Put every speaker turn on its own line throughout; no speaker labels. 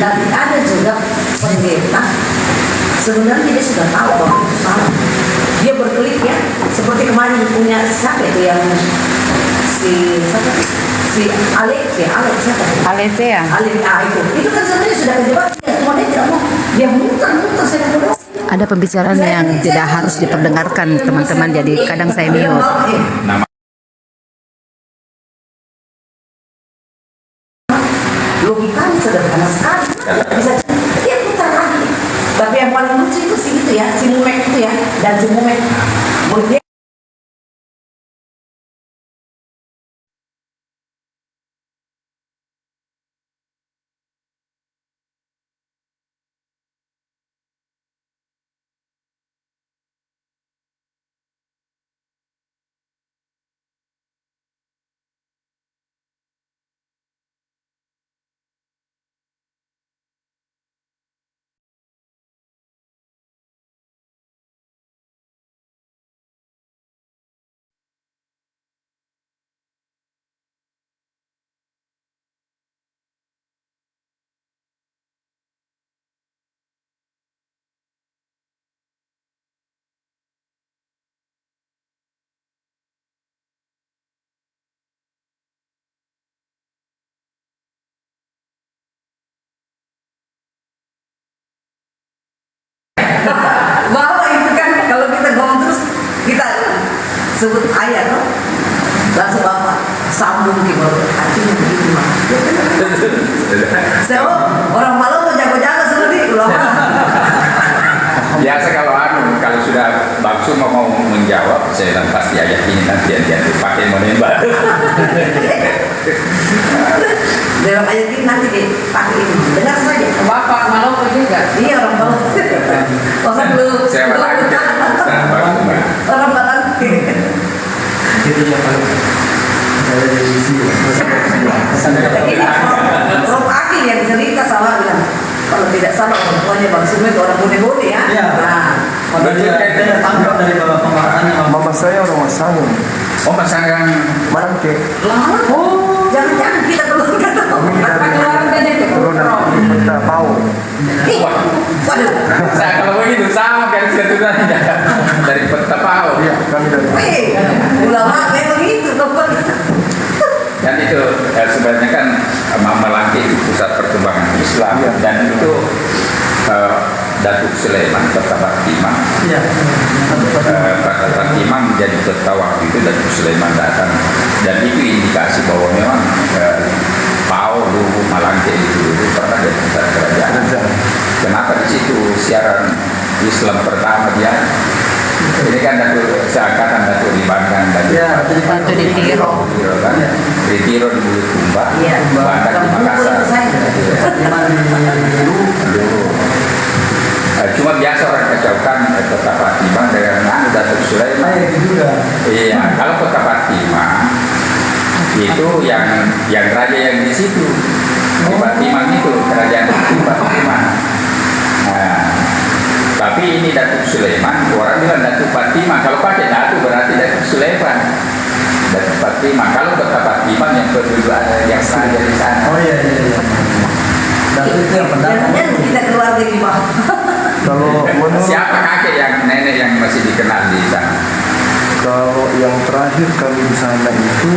Tapi ada juga pendeta sebenarnya dia sudah tahu bahwa itu salah. Dia berkelit ya, seperti kemarin punya siapa itu yang si Alex siapa?
Alex ya.
Alex itu kan sebenarnya sudah kejebak ya, cuma dia tidak mau, dia muter saya bodoh.
Ada pembicaraan yang tidak harus diperdengarkan teman-teman, jadi kadang saya mute.
Logikanya sederhana sekali, bisa dia putar lagi. Tapi yang paling lucu itu si itu ya, si Mumek itu ya, dan si Mumek menurut dia bahwa itu kan kalau kita ngomong terus kita sebut ayat loh, langsung bapak sambung gitu, artinya begitu mah. So orang malam tuh jago-jago seperti ulama.
Biasa kalau sudah bakso mau menjawab, saya bilang pasti ayat ini nanti dia pakai menembak.
Dalam ayat ini nanti dipakai ini, dengar saja.
Bapak Maluku juga.
Iya orang Malang. Orang belum.
Saya Malang.
Orang Malang.
Itu yang paling ada di sini.
Ini Prof Akil yang cerita sama bilang, kalau tidak salah orang tuanya Bang Sumi itu orang bone-bone ya.
Iya.
Nah,
Saya tangkap dari bapak pemakarannya.
Mama saya orang Masangan,
Oh pasangan
Marangke.
oh, jangan-jangan kita belum tahu.
Kita tahu.
Waduh.
saya kalau begitu sama kan keturunan dari Petapau.
Iya, kami dari.
Ulama memang itu tempat.
Dan itu sebenarnya kan Malang itu pusat perkembangan Islam dan itu Datuk Sulaiman Petapau Timang.
Iya.
Petapau Timang menjadi ketua waktu itu Datuk Sulaiman datang dan itu indikasi bahwa memang Pau dulu Malang itu dulu pernah jadi pusat kerajaan. Kenapa di situ siaran Islam pertama dia? Ini kan Datuk seangkatan Datuk Libangan dan
Batu di Tiro.
kan? Di Tiro di Bulukumba,
Iya.
Bandar di Makassar. Cuma biasa orang kacaukan Kota Fatimah dengan Datuk Sulaiman. Iya, kalau Kota Fatimah itu yang raja yang di situ. Di Fatimah itu kerajaan di Fatimah. Nah, tapi ini Datuk Sulaiman, orang bilang Datuk Fatimah. Kalau pakai Datuk berarti Datuk Sulaiman. Datuk Fatimah. Kalau Kota Fatimah yang kedua yang raja di sana.
Oh iya. Datuk itu yang pendatang.
Jangan kita keluar dari bawah.
Kalau menurut
Siapa kakek yang nenek yang masih dikenal di sana?
kalau yang terakhir kami di sana itu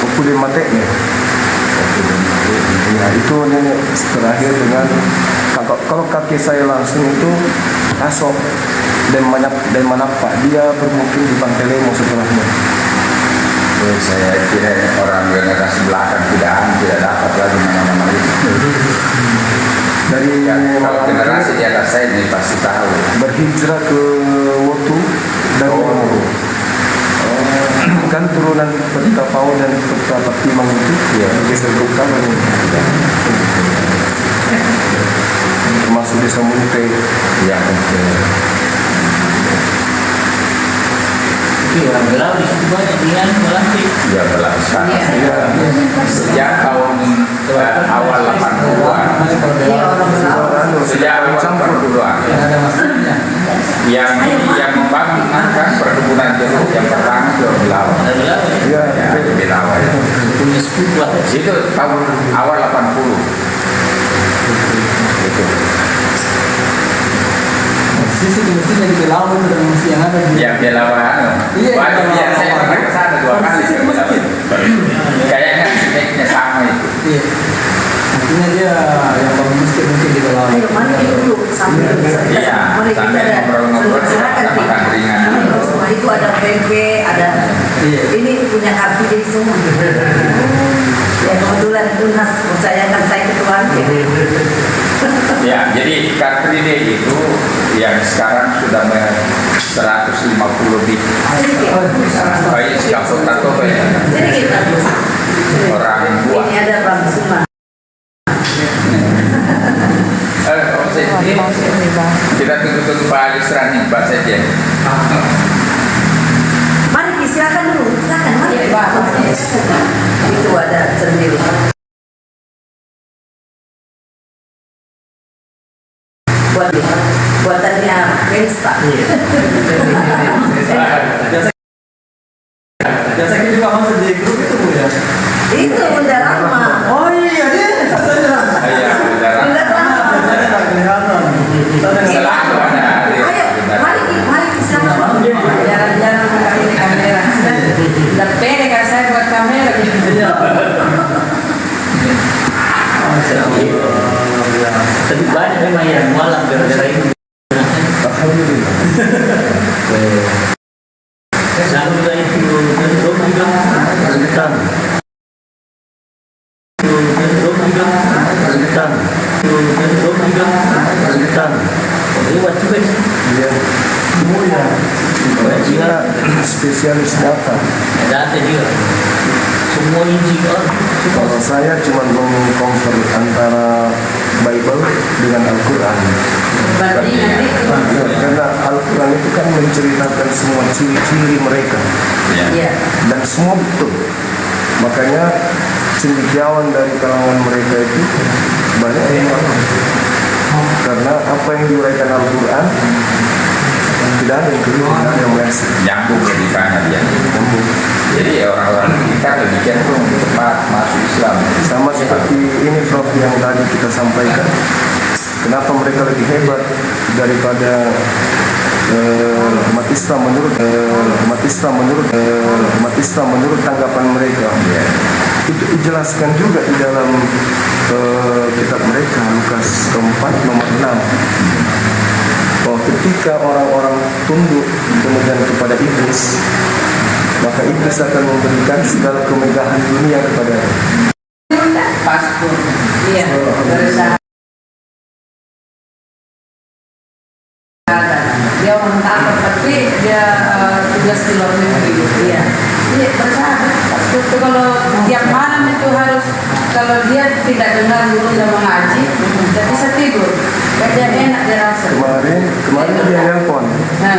Okude Mateknya. Ya, itu nenek terakhir dengan kalau kakek saya langsung itu Kasok dan Manapa, dia bermukim di Pantelemo setelahnya.
Saya kira orang generasi belakang tidak dapat lagi nama-nama itu.
Dari
Kalau generasi di atas saya ini pasti tahu.
berhijrah ke Wotu dan kan turunan Petapau dan Petapau Timang itu ya geser ke utara nih. Termasuk desa Munte.
Yang
Orang Belau di situ banyak dia melantik.
ya berlangsung. Sejak tahun awal 80-an.
Iya orang Belau.
Sejak awal 80-an.
Ada masalahnya.
Yang membangun kan perkebunan jeruk yang pertama itu Belau.
Ada Belau.
Iya,
Ya, Belau.
punya sepupu lah.
Itu tahun awal 80. Itu.
Sisi mestinya di Belawan itu dan mesti yang ada di
Yang dia lawan.
Iya,
Waktu
yang
dia
lawan.
saya pernah ke sana 2 kali.
Sisi masjid.
Kayaknya sebaiknya sama itu.
Iya. Artinya dia yang bangun masjid mungkin di Belawan.
Ayo mari dulu sambil
Iya,
mari kita
sambil
ada
ngobrol-ngobrol
silakan
sama
Pi.
ringan.
Semua itu ada PP, ada
Iya.
ini punya kartu jadi semua. Ya kebetulan Tunas percayakan saya ketuanya.
Ya, jadi Car Free Day itu yang sekarang sudah 150 lebih. Baik sekampung atau banyak
Sedikit.
orang tua.
Ini ada Bang Suma.
Kita tunggu Pak Yusran nih, Pak Sekjen.
Mari silakan dulu, silakan mari. Itu ada cendil. Buatannya Vensta.
Biasa kita juga masuk di grup itu Bu ya.
Itu udah lama.
Oh iya dia.
Iya,
Udah
benar.
lama.
Saya tak kelihatan.
Selalu ada.
Ayo, mari silakan. Jangan buka ini kamera. Udah pede kan saya buat kamera.
Iya. Masya Allah. Tapi banyak memang yang malam gara-gara ini.
Alhamdulillah.
Selalu dari itu dong juga sebentar. Dong juga sebentar. Dong juga sebentar. Lewat juga sih.
Dia
Mulia.
dia spesialis data.
Data juga. Semua ingin
Kalau saya cuma mengkonvert antara Bible dengan Al-Quran.
Bandingan itu.
Karena Al-Quran itu kan menceritakan semua ciri-ciri mereka
Iya.
dan semua betul. Makanya cendekiawan dari kalangan mereka itu banyak yang ngomong. Karena apa yang diuraikan Al-Quran tidak ada yang keliru, tidak ada yang meleset.
Nyambung logikanya dia. Jadi orang-orang kita lebih cenderung cepat masuk Islam.
Sama seperti ini Prof yang tadi kita sampaikan. Kenapa mereka lebih hebat daripada umat Islam menurut tanggapan mereka? Itu dijelaskan juga di dalam kitab mereka Lukas keempat nomor 6. Bahwa ketika orang-orang tunduk kemudian kepada iblis, maka iblis akan memberikan segala kemegahan dunia kepada
Paspor. Iya. Berusaha. Dia orang Taman tapi dia tugas di luar negeri. Iya. Iya berusaha. Paspor itu kalau tiap malam itu harus kalau dia tidak dengar guru dan mengaji, tidak bisa tidur. Kerja enak dia rasa.
kemarin dia nelpon
Nah,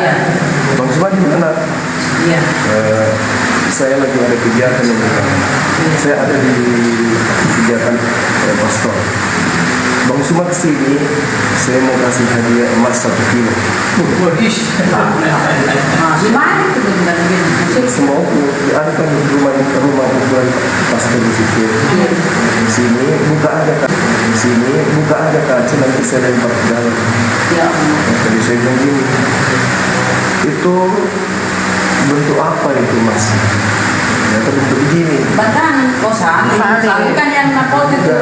Bang Suma di mana?
iya.
Saya lagi ada kegiatan ini. Saya ada di kegiatan pastor. Bang Suma kesini, saya mau kasih hadiah emas 1 kilo.
Nah, gimana itu benar-benar gitu?
Semua ada kan rumah ukuran pastor di situ. Di sini buka ada kaca nanti saya lempar ke dalam.
Ya Allah.
Tadi saya bilang gini, itu bentuk apa itu mas? Ya bentuk begini.
Batang, kosan, kan yang nakal itu.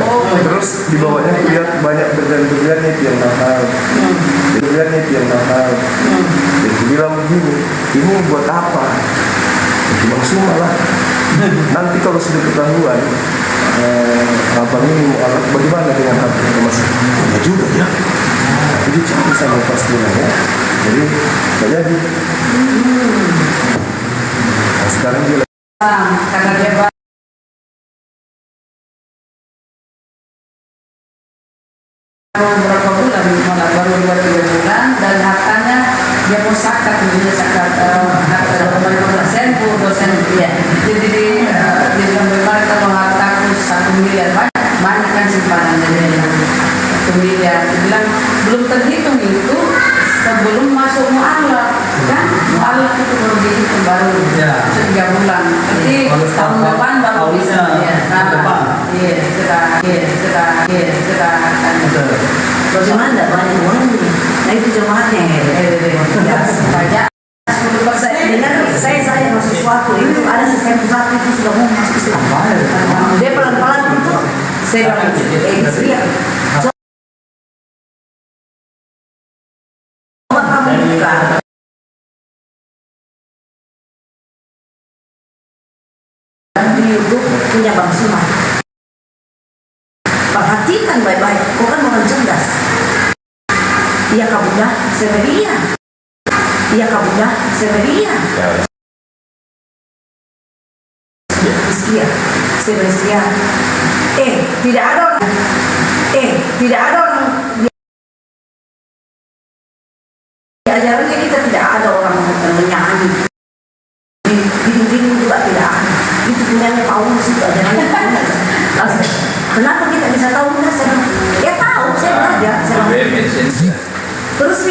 Oh,
Terus di bawahnya lihat banyak berlian-berlian itu yang nakal. Berlian itu yang nakal. Dia bilang begini, ini buat apa? Bang Suma lah. Nanti kalau sudah ketahuan, abang ini mualaf bagaimana dengan harga mas? Ya juga ya. Jadi cari sama pastinya ya. Jadi nggak jadi. Nah, sekarang dia
karena dia beberapa bulan, malah baru 2-3 bulan dan hartanya dia mau zakat, dia zakat harta 15% dosen dia. Jadi dia bilang bagaimana kalau hartaku 1 miliar banyak kan simpanan dia 1 miliar. Dia bilang belum terhitung itu sebelum masuk mualaf kan. balik itu baru dihitung baru
Ya.
3 bulan. Jadi tahun depan baru bisa.
Tahun depan.
Iya, sudah akan.
Bagaimana enggak banyak uangnya? Nah itu jemaatnya.
Ya, supaya 10%.
Dengar saya masuk sesuatu itu ada sistem pusat itu sudah mau masuk Islam. Dia pelan-pelan itu saya bilang dia coba kamu buka. Dan di YouTube punya Bang Suma. Perhatikan baik-baik, kau kan orang cerdas. Iya kabunya Severia. Iya kabunya Severia. Severia. Tidak ada orang. Tidak ada orang. Di ajarannya kita tidak ada orang menyanyi. Di dinding juga tidak ada. Itu punya Paulus itu ajarannya Paulus. Kenapa kita bisa tahu? Ya tahu, saya belajar. Terus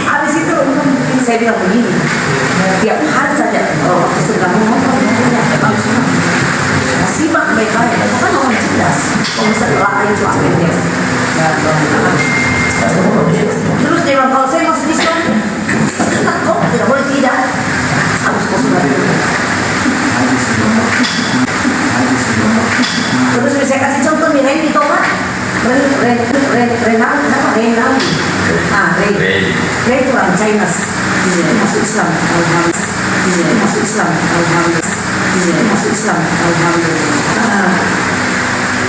habis itu saya bilang begini, tiap hari saja waktu sudah ngomong simak baik-baik, itu kan orang cerdas, setelah itu akhirnya. Terus dia bilang kalau saya masuk Islam, kok tidak boleh tidak, harus kau sudah. Terus saya kasih contoh nih, Randy Thomas, Ray itu orang China, masuk Islam, masuk Islam, masuk Islam,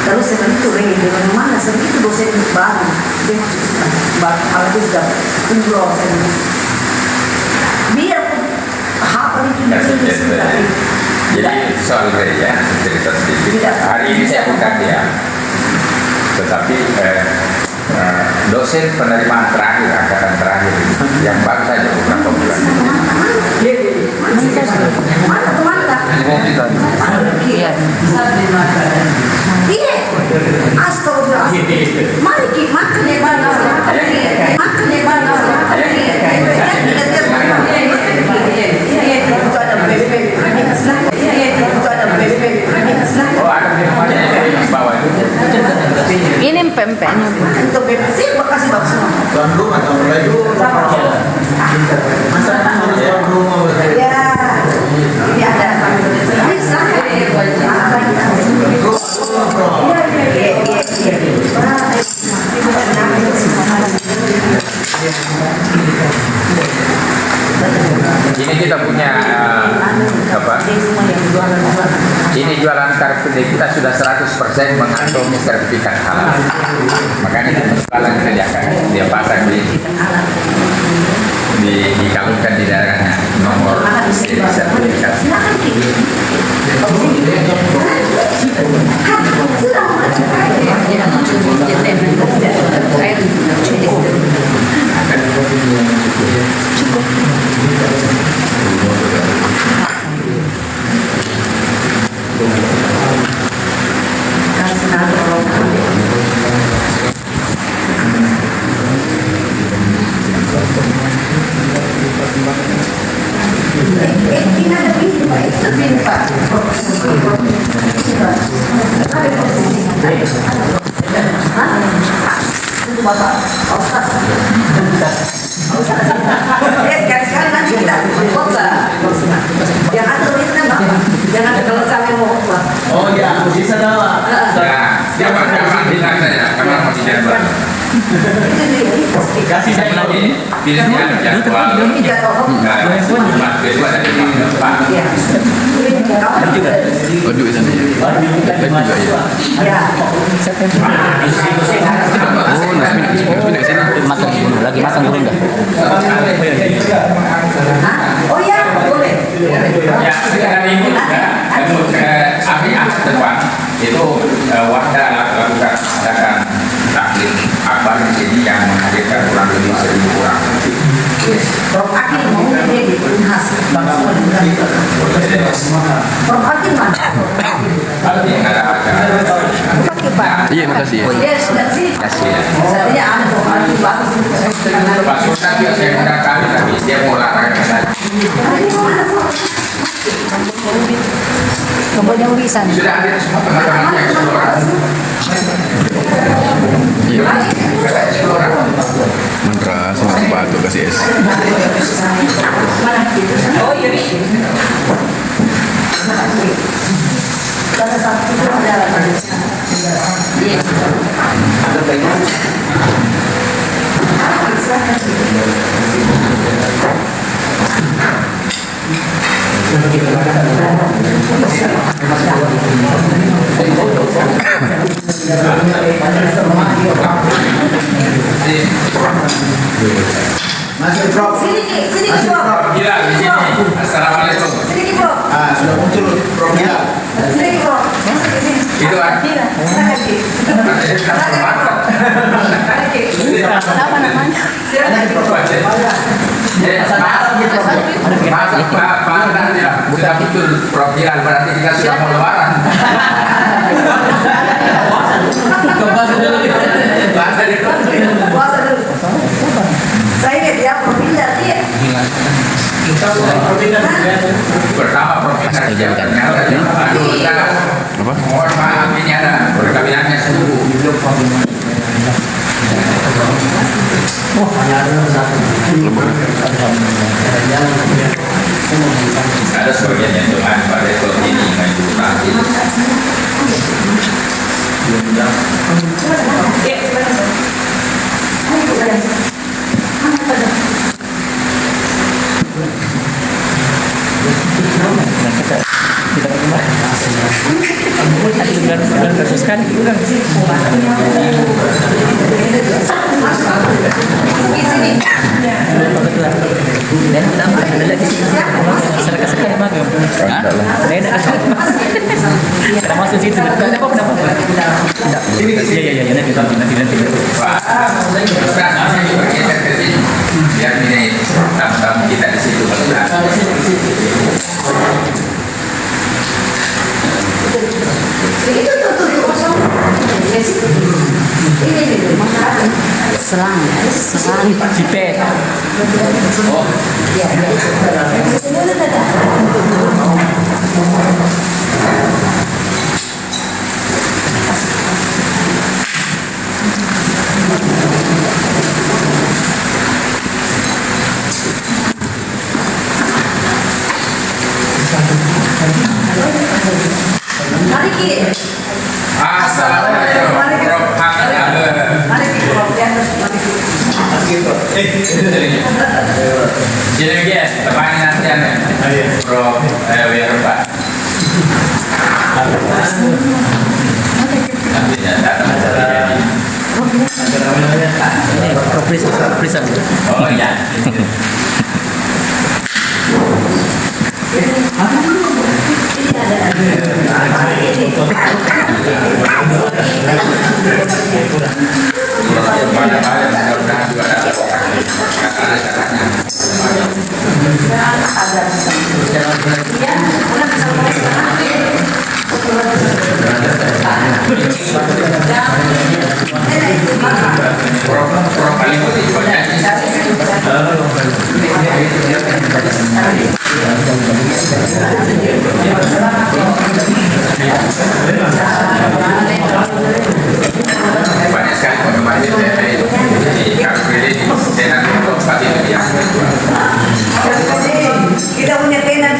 terus seperti itu Ray di mana-mana, seperti itu dosen baru, dia masuk Islam, habis sudah umroh, biar hafal itu sudah.
Jadi soal Ray ya, cerita sedikit. Hari ini saya bukan dia, tetapi dosen penerimaan terakhir, angkatan terakhir yang baru saja beberapa bulan.
Mana teman-teman? Iya. Iya. Astagfirullah. Mari kita makan ya bang. Makan ya bang. Itu ada bebek. Itu ada bebek.
Oh, ada minumannya di bawah itu.
Ini pempeknya.
Itu bebek sih kasih bang semua.
Tuan rumah tahun lalu. Masa tuan rumah.
Ya. Ini ada. Ini silakan.
Ini kita punya apa? Ini jualan kartu kita sudah 100% mengantongi sertifikat halal. Makanya kita jualan kerjakan, dia pasang dikalungkan di daerahnya nomor sertifikat.
Itu bapak Ustaz. Sekali-sekali nanti kita yang atur itu kan bapak. Jangan kalau sampai mau khotbah.
Oh ya, bisa dawa.
Ya, siapa bilang saya, kamu mau dijadwal.
Itu dia.
Kasih saya lagi.
Pilihnya jadwal.
Ini jadwal khotbah.
Besok ada di depan.
Iya. Ini kapan juga? Ya.
Lagi matang dulu enggak?
Oh ya, boleh.
Ya, sekarang ini api depan itu Wardah lakukan adakan taklim akbar di sini yang menghadirkan kurang lebih 1.000 orang.
Prof. Akil mau jadi Unhas bangsa Prof. Akil mana?
Kalau yang ada acara.
Iya, makasih.
Dia sudah sih.
Kasih ya.
Sebenarnya ada Prof. Akil bagus.
Pak Sultan juga saya undang kali tapi dia mau olahraga saja.
Kebunnya ulisan.
Sudah hadir semua teman-temannya 10 orang. Katanya 10 orang.
Mantra sama batu kasih es.
Oh iya. Karena satu itu ada.
Ada banyak.
Sini Bro.
Gila di sini. Assalamualaikum.
Sini Bro.
Sudah muncul profil.
Sini Bro. Sini.
Itu kan.
Apa namanya?
Sudah muncul profilan berarti kita sudah mau lebaran. Bahasa dulu.
Puasa dulu. Saya ingat ya, provinsi dia.
Pertama profilan ternyata aduh
Apa?
mohon maaf ini ada perkawinannya subuh. Ada sebagian yang Tuhan pada rekor ini maju nanti. Nanti bergeser ke sini biar ini tamu-tamu kita di situ melihat.
Selang.
Cipet.
Mari kita.
Assalamualaikum. Prof.
Mari kita Bro. Di atas mari kita.
Jadi guys, temani nanti anda. Prof. Pak. Nanti datang acara ini. Oh iya. Mudah-mudahan juga ada caranya. Prof paling putih banyak. Banyak sekali penggemar di Car Free Day di Senat tempat itu yang kedua.
Kita punya tenan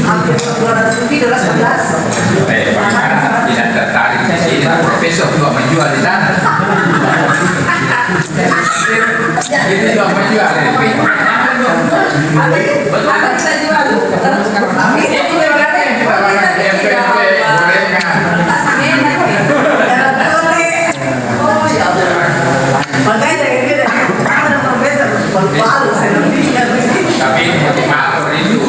hampir 200 lebih, 211.
Bagaimana tidak tertarik di sini? Profesor juga menjual di sana. Itu juga menjual.
Apa kita jual? Ini juga
MP gorengan.
Makanya dari kita ada profesor berpalu
Tapi motivator itu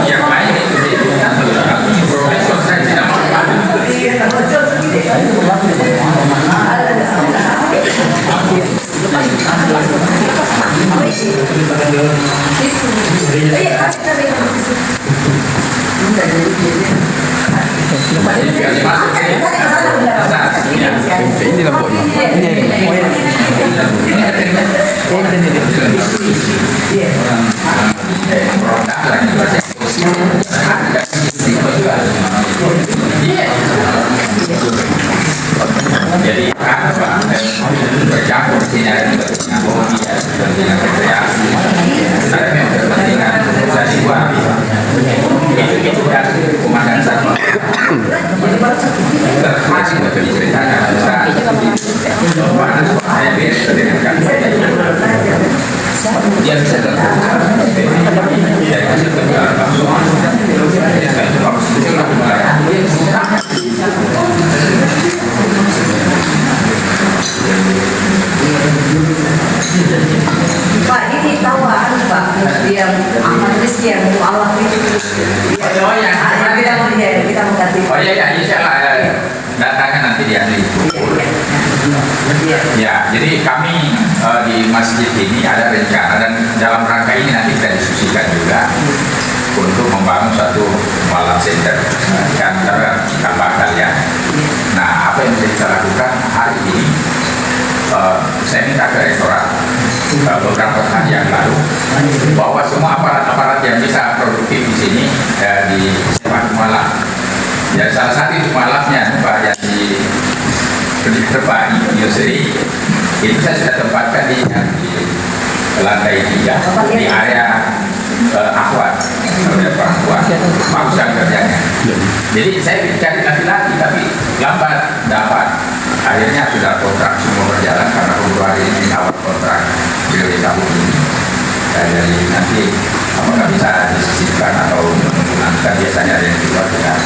yang lain itu profesor saya tidak mau.
Ini lamboknya.
Produk kepentingan rekreasi, ada yang kepentingan dari uang. Itu kan komandan satu. Termasuk untuk diceritakan bisa mana saya biasa dengan kami. Dia bisa terbuka. Dia bisa terbuka langsung.
Pak, ini tahu Pak, yang amal rezeki yang Allah itu.
Oh ya,
Kita mau kasih.
oh iya, insya Allah datangnya nanti di hari itu. Ya, jadi kami di masjid ini ada rencana dan dalam rangka ini nanti kita diskusikan juga untuk membangun satu mualaf center di antara Kalbakal ya. Nah, apa yang bisa kita lakukan hari ini? Saya minta ke rektorat beberapa hari yang lalu bahwa semua aparat-aparat yang bisa produktif di sini di Sepak Mualaf. Ya, salah satu itu mualafnya Pak yang di Kediri Yusri itu saya sudah tempatkan di lantai 3 di area akhwat, area perempuan, maksudnya kerjanya. Jadi saya cari laki-laki tapi lambat dapat. Akhirnya sudah kontrak semua berjalan karena Februari ini awal kontrak beliau di tahun ini. Jadi nanti apakah bisa disisipkan atau menggunakan biasanya ada yang keluar tidak?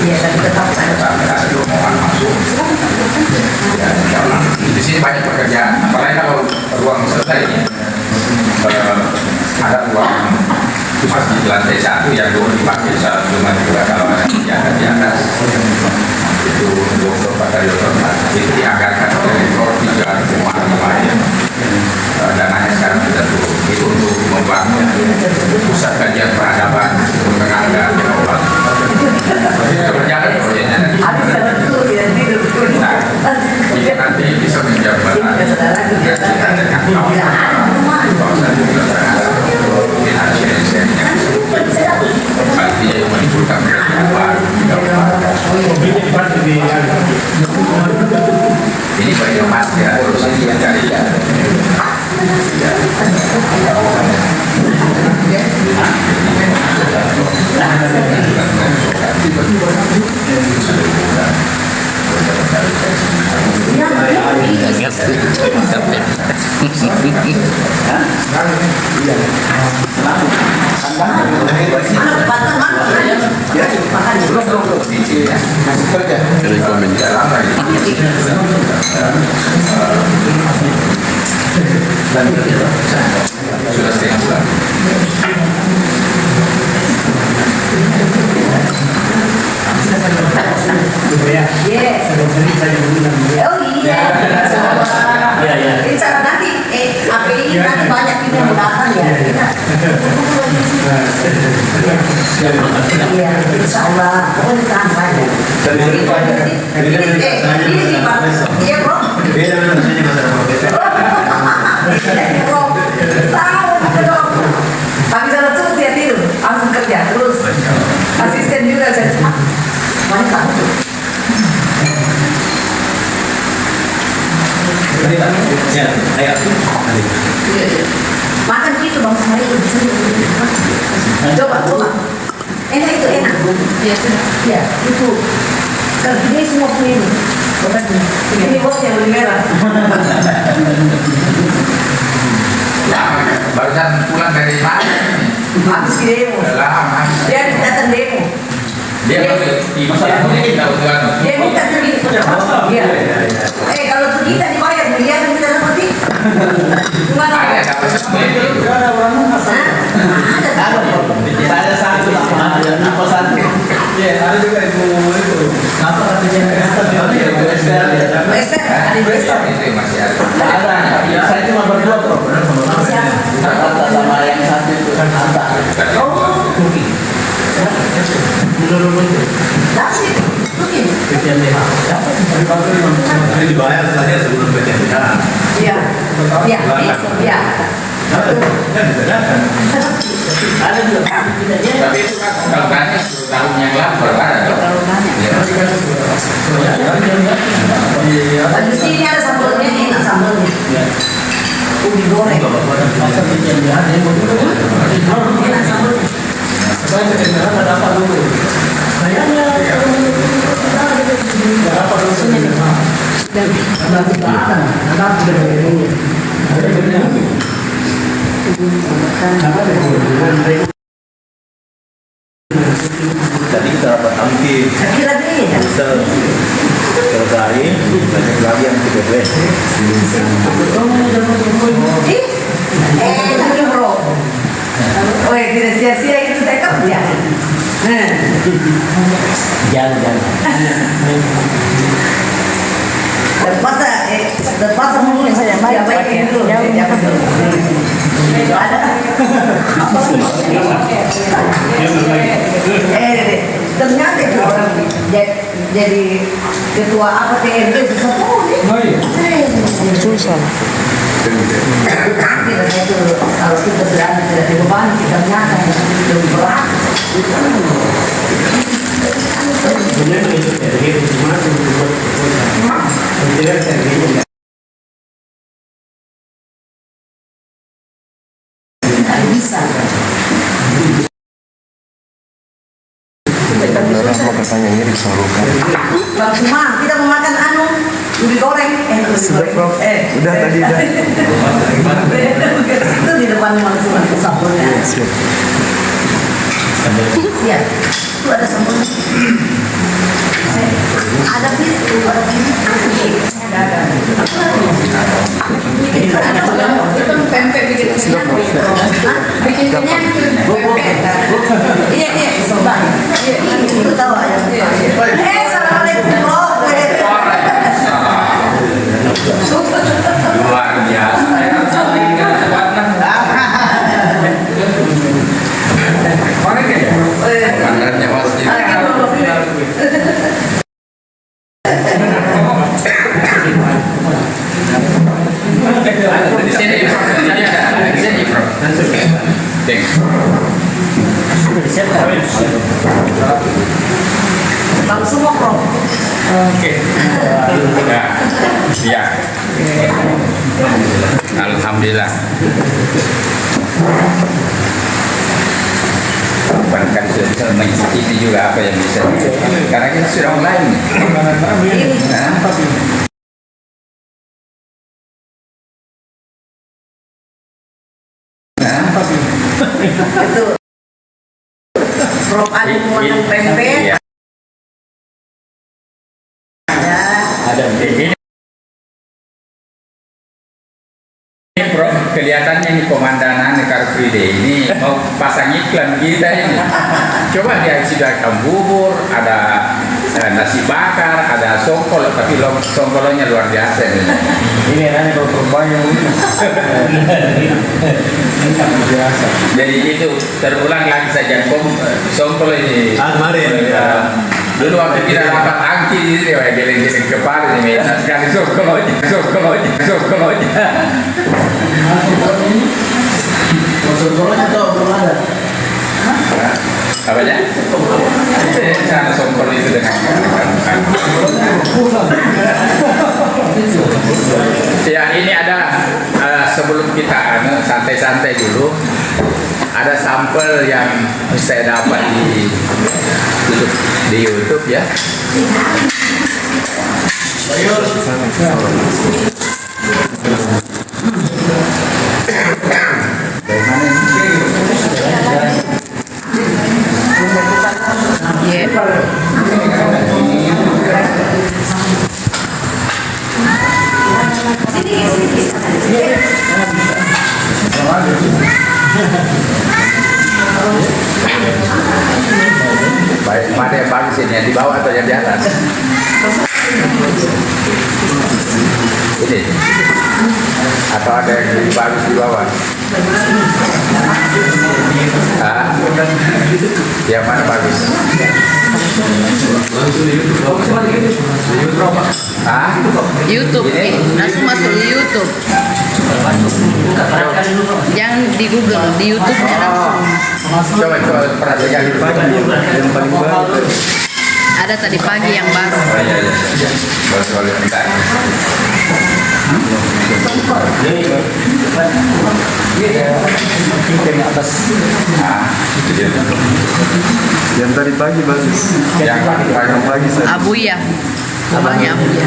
Iya, tapi tetap
Ada rombongan masuk. Ya, insya Allah. Di sini banyak pekerjaan. Apalagi kalau ruang selesai ini ada ruang masjid lantai 1 yang dulu dipakai saat cuma juga kalau ada di atas itu dokter Patariotron itu dianggarkan oleh Rektor 3,5 dananya sekarang sudah turun itu untuk membangun pusat kajian peradaban menganggap Jawa berjalan proyeknya nah ini nanti bisa menjabat dengan kawasan juga terhadap artinya yang menimbulkan pekerjaan baru ini bagi emas ya terus ini dari sudah setengah bulan.
Oh iya. Insya Allah nanti API nanti banyak juga yang datang ya. Iya, insya Allah. Pokoknya tahan banyak. Ini di Pak. Iya bro. Bro. Tahu dong. Pagi sana tuh dia tidur, langsung kerja terus. Asisten juga saya cuma banyak takut. Makan gitu bang saya itu coba enak itu enak ya itu kalau ini semua punya ini bos yang lebih merah
Barusan pulang dari mana?
habis demo
Lama.
dia datang demo
Dia di masalah ini kita utuhan.
dia minta pergi iya kalau kita dibayar miliar kita dapat gimana
Ada dapat sesuatu.
Ada satu lah, ada apa satu?
Iya, ada juga itu
Apa katanya?
Wester ada Wester
Itu masih ada.
Ada, saya cuma berdua bro. Kata sama yang satu itu Anta.
Nasi mungkin
PTNBH.
dibayar saja sebelum PTNBH.
iya iya iya
Ada juga tidak dia.
Tapi itu kan kalau banyak 10 tahun yang lalu ada dong.
di sini ada sambalnya enak sambalnya ubi goreng. Enak sambal.
Tadi kita dapat angki,
Kira deh.
kita selesai, banyak lagi yang kita beli.
Lagi bro. Oh, tidak sia-sia itu saya kerja.
Jangan.
Lepas mungkin saya baik itu. Ada. Ternyata itu orang jadi ketua apa TNT sesepuh nih.
Susah.
Kita itu kalau kita berani tidak dibebani kita ternyata lebih berat. Tidak bisa.
Mau katanya ini disalurkan.
Bang Suma, kita mau makan ubi goreng.
Sudah, Prof. Udah tadi udah.
Itu di depan Bang Suma sambelnya.
Siap.
Iya, itu ada sambelnya. Ada itu, ada itu pempek bikin kenyang. Bikin kenyang. Iya, coba. Itu tahu ayam. Assalamualaikum, bro.
Luar biasa. Mana kayaknya? Kameranya pasti. Di sini, di sini, bro. Thanks.
Bang semua, bro.
Oke. Ya. Alhamdulillah. Bahkan sudah mencicipi juga apa yang bisa. Karena kita sudah online nih.
Itu Prof Adi mau pempek.
Iya.
Ada.
Ini bro, kelihatannya ini komandanan Car Free Day ini mau pasang iklan kita ini. Coba dia sediakan bubur, ada nasi bakar, ada songkol, tapi songkolnya luar biasa ini.
Ini enak kalau perbanyak ini. Biasa.
Jadi itu terulang lagi saja songkol ini.
Kemarin.
Dulu waktu kita dapat angki ini, ya geleng-geleng kepala ini, minta sekali songkolnya.
Songkolnya tuh belum ada.
Apanya? Sana songkol itu dengan ya ini ada sebelum kita santai-santai dulu, ada sampel yang saya dapat di YouTube ya. Baik, mana yang bagus ini, yang di bawah atau yang di atas? Ini atau ada yang lebih bagus di bawah? Yang mana bagus?
YouTube, langsung masuk di YouTube. Jangan di Google, di YouTube-nya langsung.
Coba perhatikan dulu.
Yang paling baru.
Ada tadi pagi yang baru.
Boleh minta. Nah, iya.
Yang tadi pagi bagus.
Yang
Pagi saya.
Abu ya. Abahnya Abu ya.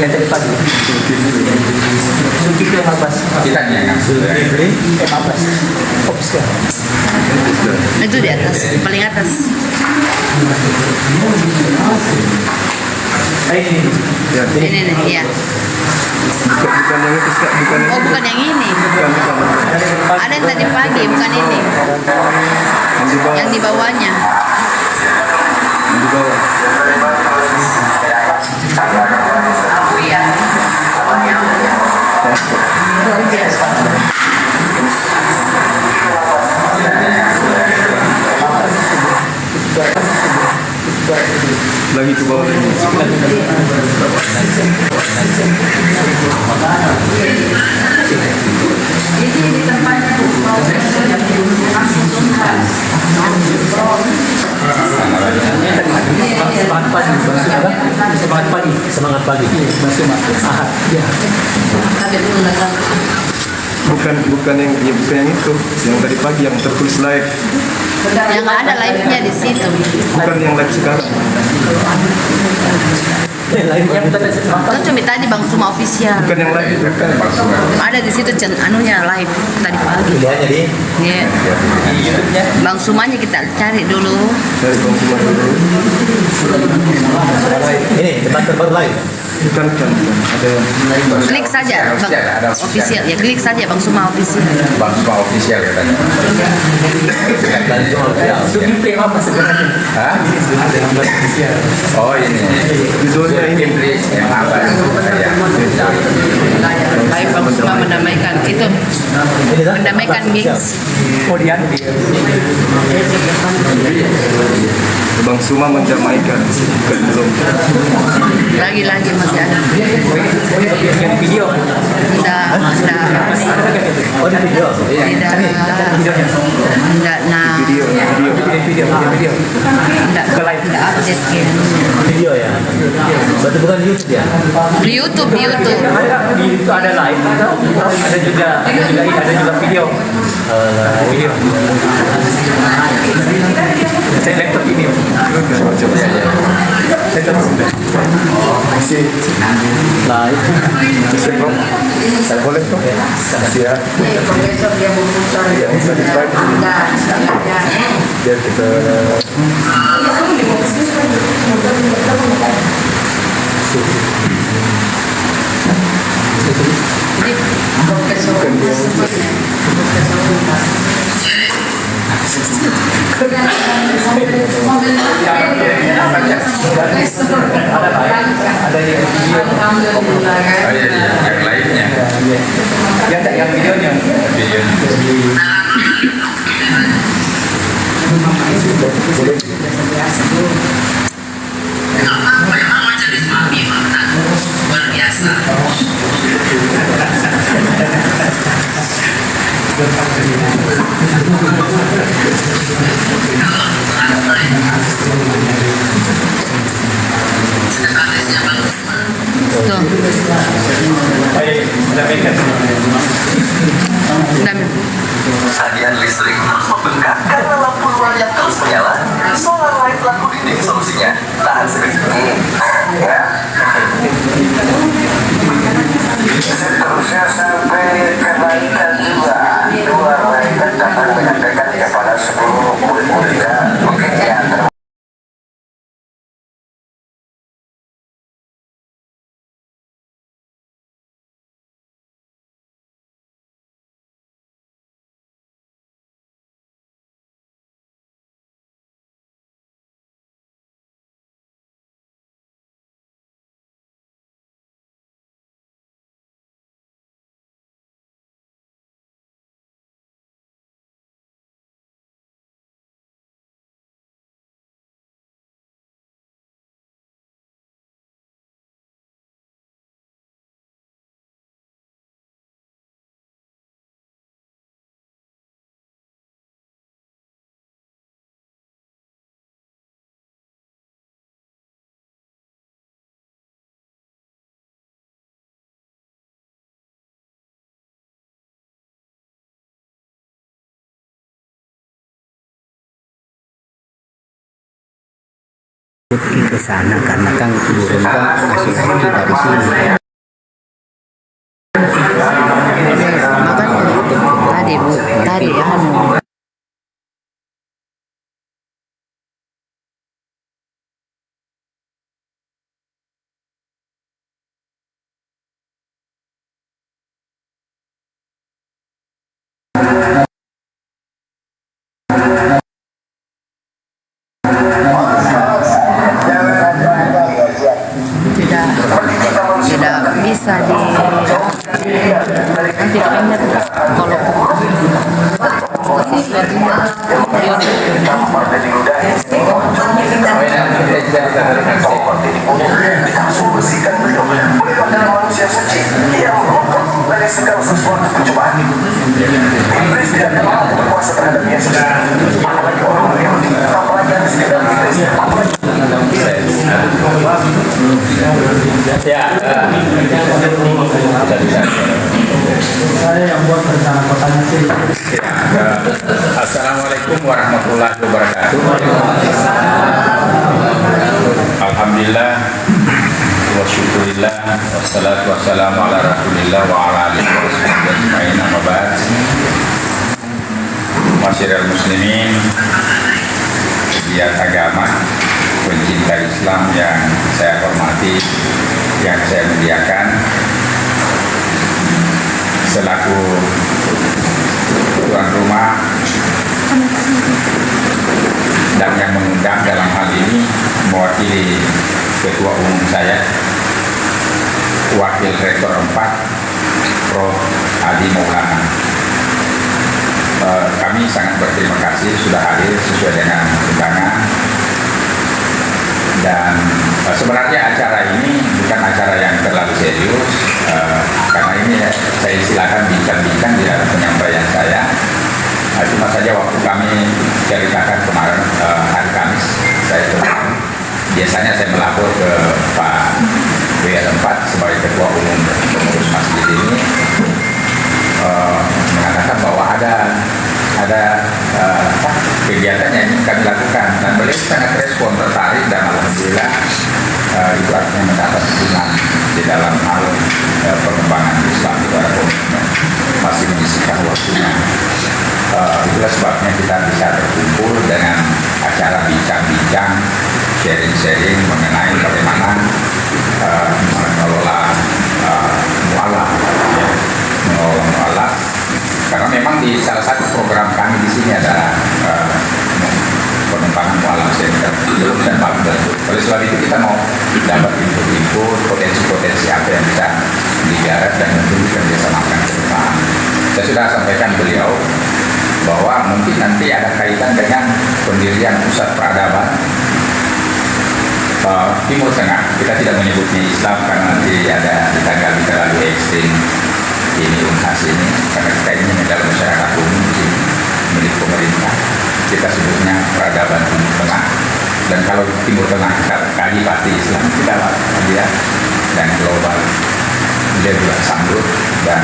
Yang tadi pagi. Suki ke Mabas.
kita yang ngasih.
Mabas. Fokus ya.
Itu di atas, paling atas.
Ini.
Ya.
Ini nih, iya.
Bukan yang itu, Kak. Bukan yang
Oh,
itu.
bukan yang ini.
Bukan.
Ada yang tadi pagi, bukan ini.
Yang di bawah.
Yang di bawahnya.
Yang di bawah.
Abu ya. Luar biasa.
Lagi ke bawah lagi.
Jadi di tempatnya tuh profesor yang langsung tuntas.
Semangat pagi. Semangat pagi. Semangat pagi. Ahad. Ya.
Ada dulu datang.
Bukan yang itu. Yang tadi pagi yang tertulis live.
Yang ada live-nya di situ.
Bukan yang live sekarang.
Lainnya kita ada semangat.
Kan cuma tadi Bang Suma official.
Bukan yang live. Bukan.
Ada di situ anunya live tadi pagi.
Pilihannya di
Iya.
YouTube-nya.
Bang Sumanya kita cari dulu.
Dari konsumen dulu.
Ini tempat terbaru lain.
Bukan. Ada yang
Klik saja Bang
Ada
official. Ya klik saja Bang Suma official.
Bang Suma official katanya.
Dan Suki Play apa sebenarnya?
Hah? Oh ini.
judulnya ini.
Gameplay yang apa? Ya.
Live Bang Suma mendamaikan itu mendamaikan gengs.
Kemudian
Bang Suma mendamaikan. Bukan belum.
Lagi-lagi masih ada.
yang video.
Tidak
Oh di video.
tidak nah
Video.
Video.
tidak update ya.
Video ya. Berarti bukan YouTube ya?
Di YouTube.
Di itu ada live, ada juga video. Video. Saya laptop ini.
Masih.
Live.
Masih bro. Saya boleh tuh. Masih ya.
Ini profesor dia memutar.
Yang tadi pagi.
Ada.
Biar kita
Jadi profesor
Ada yang video.
Oh iya, yang lainnya.
Yang videonya.
Video.
Tuh. Dan
Tagihan listrik terus membengkak karena lampu luarnya terus menyala. Solar Light lampu dinding solusinya. Tahan sedetik. Ya. Seterusnya sampai kenaikan juga. Dua kenaikan datang menyampaikan kepada 10 murid-muridnya. Mungkin ya
pergi ke sana karena kan burung kan masih dari sini. Makanya tadi bu, tadi anu. tidak bisa nanti ingat Kak, kalau
bersihkan beliau. Beliau adalah manusia suci yang rukun dari segala sesuatu pencobaan. Iblis tidak akan mampu berkuasa terhadap Yesus. Apalagi orang yang mempelajari sekedar Iblis.
Saya yang buat rencana kotanya sih.
Assalamualaikum warahmatullahi wabarakatuh. Alhamdulillah wa syukurillah wassalatu wassalamu ala rasulillah wa ala alihi wa sahbihi ajma'in, amma ba'd. Masyiral muslimin, pegiat agama, pencinta Islam yang saya hormati, yang saya muliakan, selaku tuan rumah dan yang mengundang dalam hal ini mewakili Ketua Umum saya, Wakil Rektor 4, Prof. Adi Maulana. Kami sangat berterima kasih sudah hadir sesuai dengan undangan. Dan sebenarnya acara ini bukan acara yang terlalu serius, karena ini saya silakan bincang-bincang di dalam penyampaian saya. Cuma saja waktu kami ceritakan kemarin hari Kamis, biasanya saya melapor ke Pak WR4 sebagai Ketua Umum pengurus masjid ini, mengatakan bahwa ada kegiatan yang ingin kami lakukan, dan beliau sangat respon, tertarik, dan alhamdulillah itu artinya mendapat dukungan di dalam hal pengembangan Islam di dalam komitmen masih menyisihkan waktunya. Itulah sebabnya kita bisa berkumpul dengan acara bincang-bincang, sharing-sharing mengenai bagaimana mengelola mualaf, mengelola mualaf. Karena memang di salah satu program kami di sini ada pengembangan mualaf center dan Babel. Oleh sebab itu kita mau dapat input-input potensi-potensi apa yang bisa digarap dan tentu kerjasamakan ke depan. Saya sudah sampaikan beliau bahwa mungkin nanti ada kaitan dengan pendirian pusat peradaban Timur Tengah. Kita tidak menyebutnya Islam karena nanti ada ditanggapi terlalu ekstrim ini UNHAS ini, karena kita ini negara masyarakat umum milik pemerintah. Kita sebutnya peradaban Timur Tengah, dan kalau Timur Tengah kita kaji pasti Islam, kita lihat, dan global dia juga sambut. Dan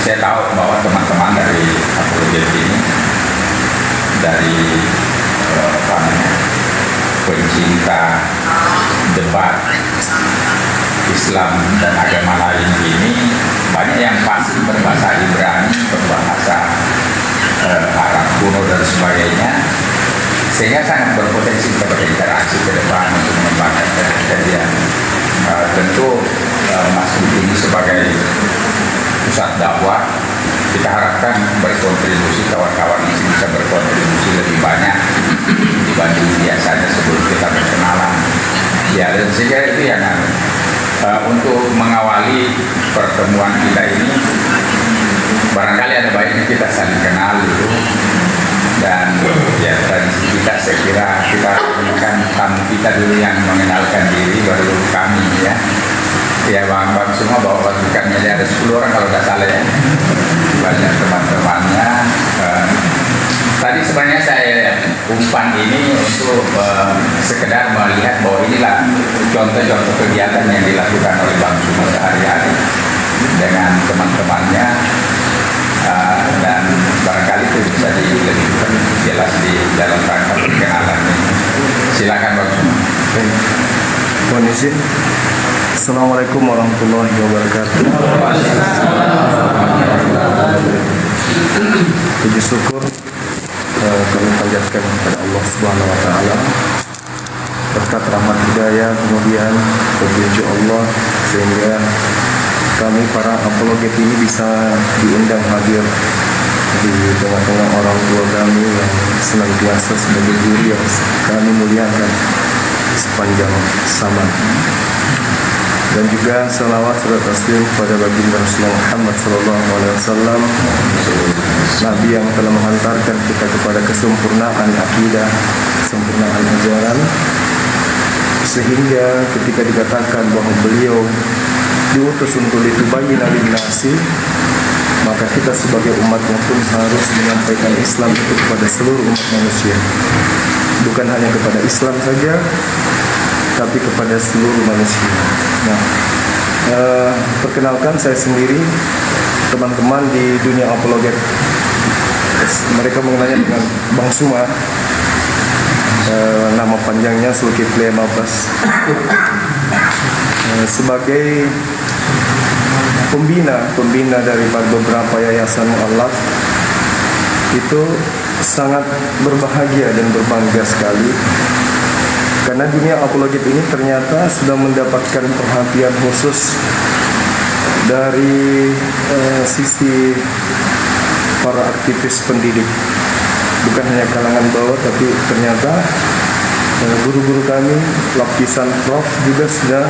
saya tahu bahwa teman-teman dari apologet ini, dari pencinta debat Islam dan agama lain ini, banyak yang pasti berbahasa Ibrani, berbahasa Arab kuno dan sebagainya, sehingga sangat berpotensi untuk berinteraksi ke depan untuk mengembangkan kajian. Tentu masjid ini sebagai pusat dakwah, kita harapkan berkontribusi, kawan-kawan ini bisa berkontribusi lebih banyak dibanding biasanya sebelum kita berkenalan. Ya, dan sehingga itu yang untuk mengawali pertemuan kita ini, barangkali ada baiknya kita saling kenal dulu. Dan ya, tradisi kita, saya kira kita gunakan tamu kita dulu yang mengenalkan diri, baru kami ya. Ya, bang semua bawa pasukannya, ada 10 orang kalau tidak salah ya, banyak teman-temannya. Tadi sebenarnya saya umpan ini untuk sekedar melihat bahwa inilah contoh-contoh kegiatan yang dilakukan oleh Bang Suma sehari-hari dengan teman-temannya, dan barangkali itu bisa lebih jelas di dalam rangka perkenalan ini.
izin. Assalamualaikum warahmatullahi wabarakatuh. Puji syukur kami panjatkan kepada Allah Subhanahu wa taala berkat rahmat hidayah kemudian petunjuk Allah sehingga kami para apologet ini bisa diundang hadir di tengah-tengah orang tua kami yang senantiasa sebagai guru yang kami muliakan sepanjang zaman. Dan juga salawat serta taslim pada baginda Rasulullah Muhammad SAW, Nabi yang telah menghantarkan kita kepada kesempurnaan akidah, kesempurnaan ajaran, sehingga ketika dikatakan bahwa beliau diutus untuk litubayyina lin-nasi, maka kita sebagai umatnya pun harus menyampaikan Islam itu kepada seluruh umat manusia, bukan hanya kepada Islam saja, tapi kepada seluruh manusia. Nah, perkenalkan saya sendiri, teman-teman di dunia apologet, mereka mengenalnya dengan Bang Suma, nama panjangnya Zulkifli Mabas, sebagai pembina daripada beberapa yayasan mu'allaf. Itu sangat berbahagia dan berbangga sekali karena dunia apologet ini ternyata sudah mendapatkan perhatian khusus dari sisi para aktivis pendidik, bukan hanya kalangan bawah, tapi ternyata guru-guru kami lapisan prof juga sudah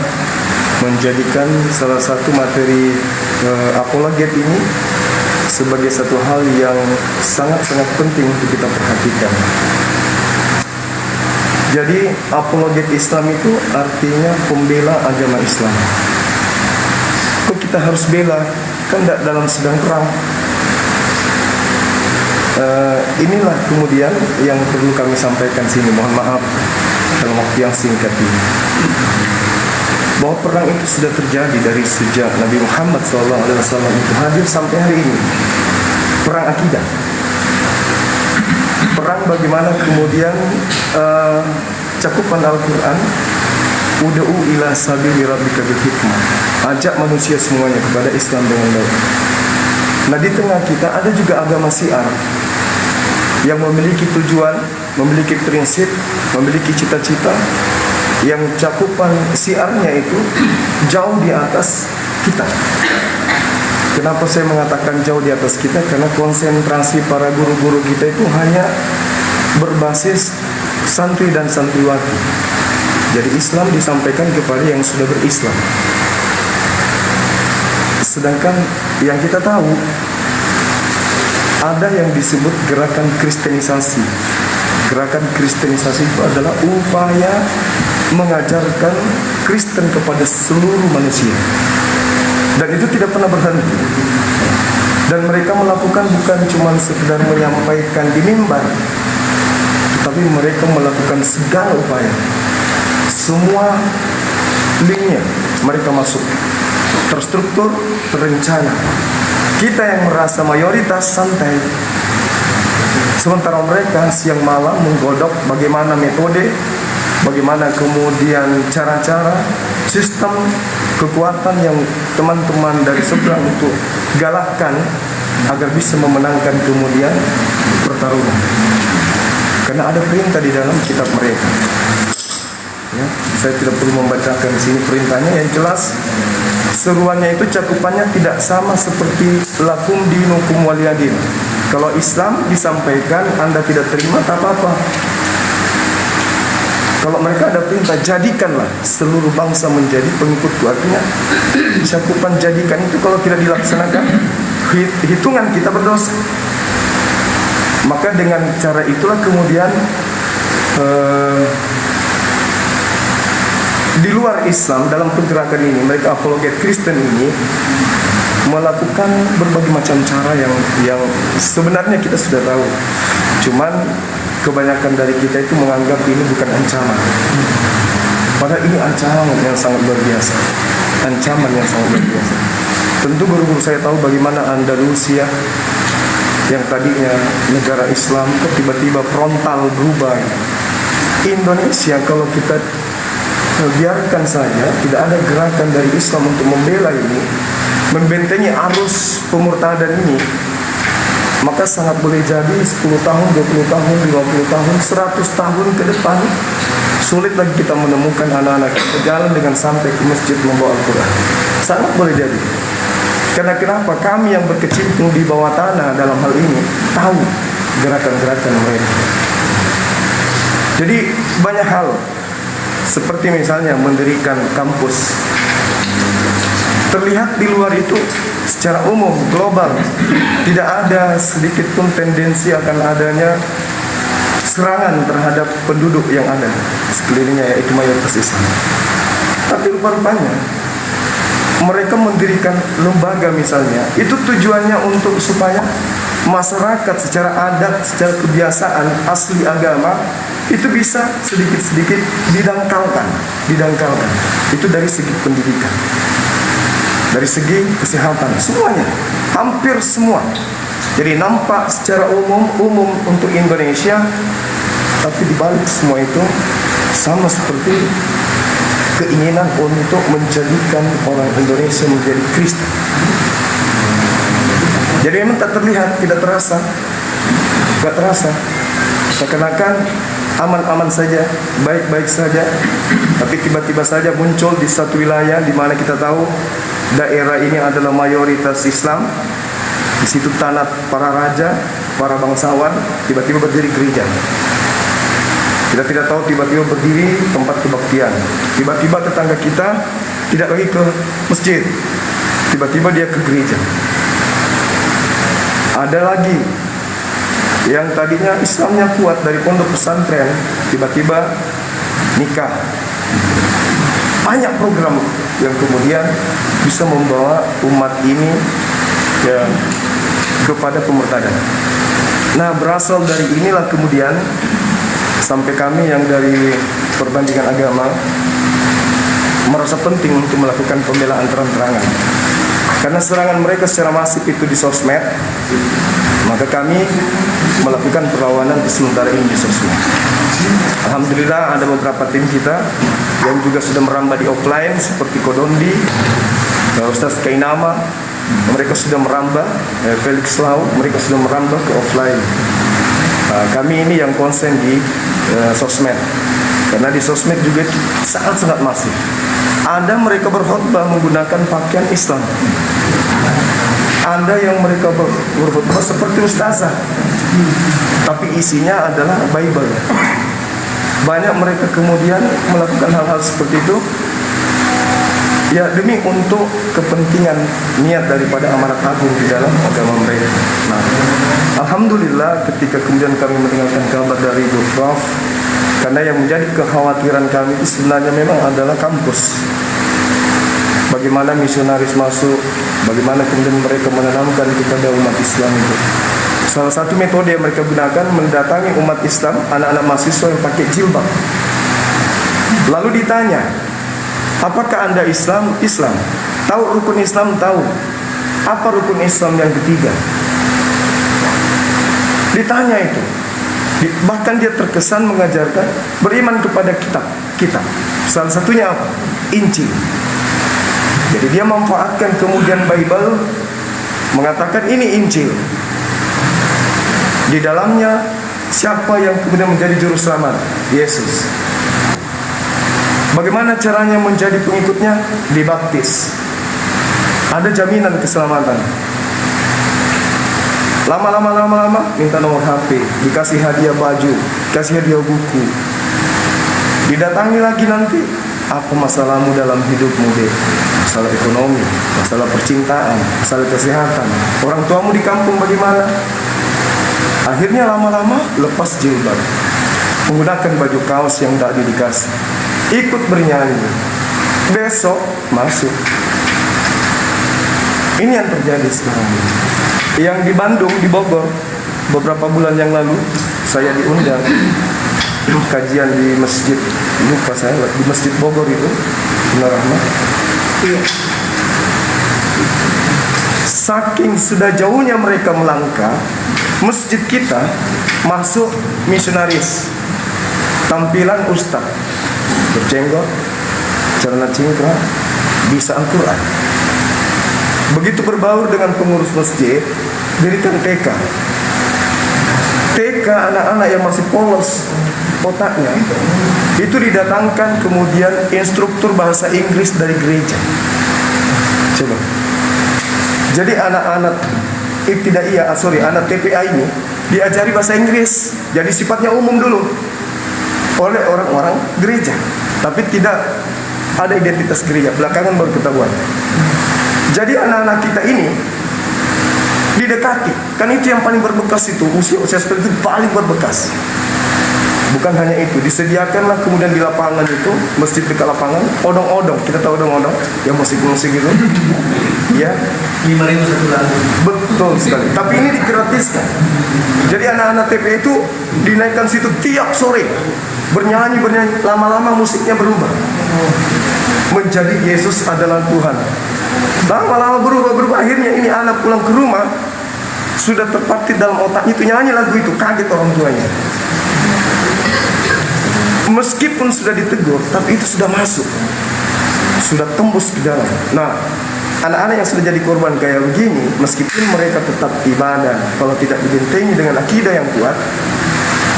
menjadikan salah satu materi apologet ini sebagai satu hal yang sangat-sangat penting untuk kita perhatikan. Jadi apologet Islam itu artinya pembela agama Islam. Kok kita harus bela? Kan tidak dalam sedang perang. Inilah kemudian yang perlu kami sampaikan sini. Mohon maaf dalam waktu yang singkat ini. Bahwa perang itu sudah terjadi dari sejak Nabi Muhammad SAW itu hadir sampai hari ini. Perang akidah. Perang bagaimana kemudian cakupan Al-Quran, ud'u ila sabili rabbika bil hikmah, ajak manusia semuanya kepada Islam dengan baik. Nah, di tengah kita ada juga agama Syiar yang memiliki tujuan, memiliki prinsip, memiliki cita-cita yang cakupan Syiarnya itu jauh di atas kita. Kenapa saya mengatakan jauh di atas kita? Karena konsentrasi para guru-guru kita itu hanya berbasis santri dan santriwati. Jadi Islam disampaikan kepada yang sudah berislam. Sedangkan yang kita tahu ada yang disebut gerakan kristenisasi. Gerakan kristenisasi itu adalah upaya mengajarkan Kristen kepada seluruh manusia. Dan itu tidak pernah berhenti. Dan mereka melakukan bukan cuma sekedar menyampaikan di mimbar, tetapi mereka melakukan segala upaya. Semua linknya mereka masuk, terstruktur, terencana. Kita yang merasa mayoritas santai, sementara mereka siang malam menggodok bagaimana metode, bagaimana kemudian cara-cara, sistem, kekuatan yang teman-teman dari seberang untuk galakkan agar bisa memenangkan kemudian pertarungan. Karena ada perintah di dalam kitab mereka. Ya, saya tidak perlu membacakan di sini perintahnya, yang jelas seruannya itu cakupannya tidak sama seperti lakum dinukum waliyadin. Kalau Islam disampaikan Anda tidak terima tak apa-apa. Kalau mereka ada perintah, jadikanlah seluruh bangsa menjadi pengikutku. Artinya cakupan jadikan itu kalau tidak dilaksanakan, hitungan kita berdosa. Maka dengan cara itulah kemudian di luar Islam dalam pergerakan ini, mereka apologet Kristen ini melakukan berbagai macam cara yang sebenarnya kita sudah tahu. Cuman kebanyakan dari kita itu menganggap ini bukan ancaman. Padahal ini ancaman yang sangat luar biasa. Ancaman yang sangat luar biasa. Tentu guru-guru saya tahu bagaimana Andalusia yang tadinya negara Islam kok tiba-tiba frontal berubah. Indonesia kalau kita biarkan saja, tidak ada gerakan dari Islam untuk membela ini, membentengi arus pemurtadan ini, maka sangat boleh jadi 10 tahun, 20 tahun, 50 tahun, 100 tahun ke depan sulit lagi kita menemukan anak-anak kita jalan dengan santai ke masjid membawa Al-Quran. Sangat boleh jadi. Karena kenapa? Kami yang berkecimpung di bawah tanah dalam hal ini tahu gerakan-gerakan mereka. Jadi banyak hal, seperti misalnya mendirikan kampus. Terlihat di luar itu secara umum, global, tidak ada sedikit pun tendensi akan adanya serangan terhadap penduduk yang ada sekelilingnya, yaitu mayoritas Islam. Tapi rupa-rupanya mereka mendirikan lembaga misalnya, itu tujuannya untuk supaya masyarakat secara adat, secara kebiasaan asli agama itu bisa sedikit-sedikit didangkalkan. Itu dari segi pendidikan, dari segi kesehatan, semuanya, hampir semua. Jadi nampak secara umum untuk Indonesia, tapi dibalik semua itu sama seperti keinginan untuk menjadikan orang Indonesia menjadi Kristen. Jadi memang tak terlihat, tidak terasa, seakan-akan aman-aman saja, baik-baik saja, tapi tiba-tiba saja muncul di satu wilayah di mana kita tahu daerah ini adalah mayoritas Islam. Di situ tanah para raja, para bangsawan, tiba-tiba berdiri gereja. Kita tidak tahu, tiba-tiba berdiri tempat kebaktian. Tiba-tiba tetangga kita tidak lagi ke masjid, tiba-tiba dia ke gereja. Ada lagi yang tadinya Islamnya kuat dari pondok pesantren, tiba-tiba nikah. Banyak program yang kemudian bisa membawa umat ini kepada pemurtadan. Nah, berasal dari inilah kemudian sampai kami yang dari perbandingan agama merasa penting untuk melakukan pembelaan terang-terangan. Karena serangan mereka secara masif itu di sosmed, maka kami melakukan perlawanan sementara ini di sosmed. Alhamdulillah ada beberapa tim kita yang juga sudah merambah di offline seperti Kodondi, Ustaz Kainama, mereka sudah merambah, Felix Lau, mereka sudah merambah ke offline. Kami ini yang konsen di sosmed, karena di sosmed juga sangat-sangat masif. Ada mereka berkhutbah menggunakan pakaian Islam, ada yang mereka berkhutbah seperti ustazah, tapi isinya adalah Bible. Banyak mereka kemudian melakukan hal-hal seperti itu, ya demi untuk kepentingan niat daripada amanat agung di dalam agama mereka. Nah, alhamdulillah ketika kemudian kami mendengarkan kabar dari Ibu Prof, karena yang menjadi kekhawatiran kami itu sebenarnya memang adalah kampus. Bagaimana misionaris masuk, bagaimana kemudian mereka menanamkan kepada umat Islam itu. Salah satu metode yang mereka gunakan mendatangi umat Islam, anak-anak mahasiswa yang pakai jilbab. Lalu ditanya, apakah Anda Islam? Islam. Tahu rukun Islam? Tahu. Apa rukun Islam yang ketiga? Ditanya itu. Bahkan dia terkesan mengajarkan beriman kepada kitab. Salah satunya apa? Injil. Jadi dia memanfaatkan kemudian Bible, mengatakan ini Injil. Di dalamnya siapa yang kemudian menjadi juru selamat? Yesus. Bagaimana caranya menjadi pengikutnya? Dibaptis. Ada jaminan keselamatan. Lama-lama minta nomor HP, dikasih hadiah baju, kasih hadiah buku. Didatangi lagi nanti, apa masalahmu dalam hidupmu, deh? Masalah ekonomi, masalah percintaan, masalah kesehatan. Orang tuamu di kampung bagaimana? Akhirnya lama-lama lepas jilbab, menggunakan baju kaos yang tak dikasih, ikut bernyanyi. Besok masuk. Ini yang terjadi sekarang. Yang di Bandung, di Bogor, beberapa bulan yang lalu saya diundang kajian di masjid, lupa saya, di masjid Bogor itu, Benar Rahmat. Saking sudah jauhnya mereka melangkah, masjid kita masuk misionaris, tampilan ustaz, berjenggot, celana cingkrang, bisa Al-Quran. Begitu berbaur dengan pengurus masjid, dirikan TK. TK anak-anak yang masih polos otaknya, itu didatangkan kemudian instruktur bahasa Inggris dari gereja. Coba. Jadi anak-anak anak TPA ini diajari bahasa Inggris. Jadi sifatnya umum dulu oleh orang-orang gereja, tapi tidak ada identitas gereja. Belakangan baru ketahuan. Jadi anak-anak kita ini didekati, kan itu yang paling berbekas itu, usia seperti itu paling berbekas. Bukan hanya itu, disediakanlah kemudian di lapangan itu, masjid dekat lapangan, odong-odong, kita tahu odong-odong, yang musik-musik itu, ya,
5.000 satu lagu.
betul sekali. Tapi ini digratiskan. Jadi anak-anak TP itu dinaikkan situ tiap sore, bernyanyi, lama-lama musiknya berubah, menjadi Yesus adalah Tuhan. Lama-lama berubah, akhirnya ini anak pulang ke rumah, sudah terpatri dalam otaknya itu nyanyi lagu itu, kaget orang tuanya. Meskipun sudah ditegur, tapi itu sudah masuk, sudah tembus ke dalam. Nah, anak-anak yang sudah jadi korban kayak begini, meskipun mereka tetap ibadah, kalau tidak dibentengi dengan akidah yang kuat,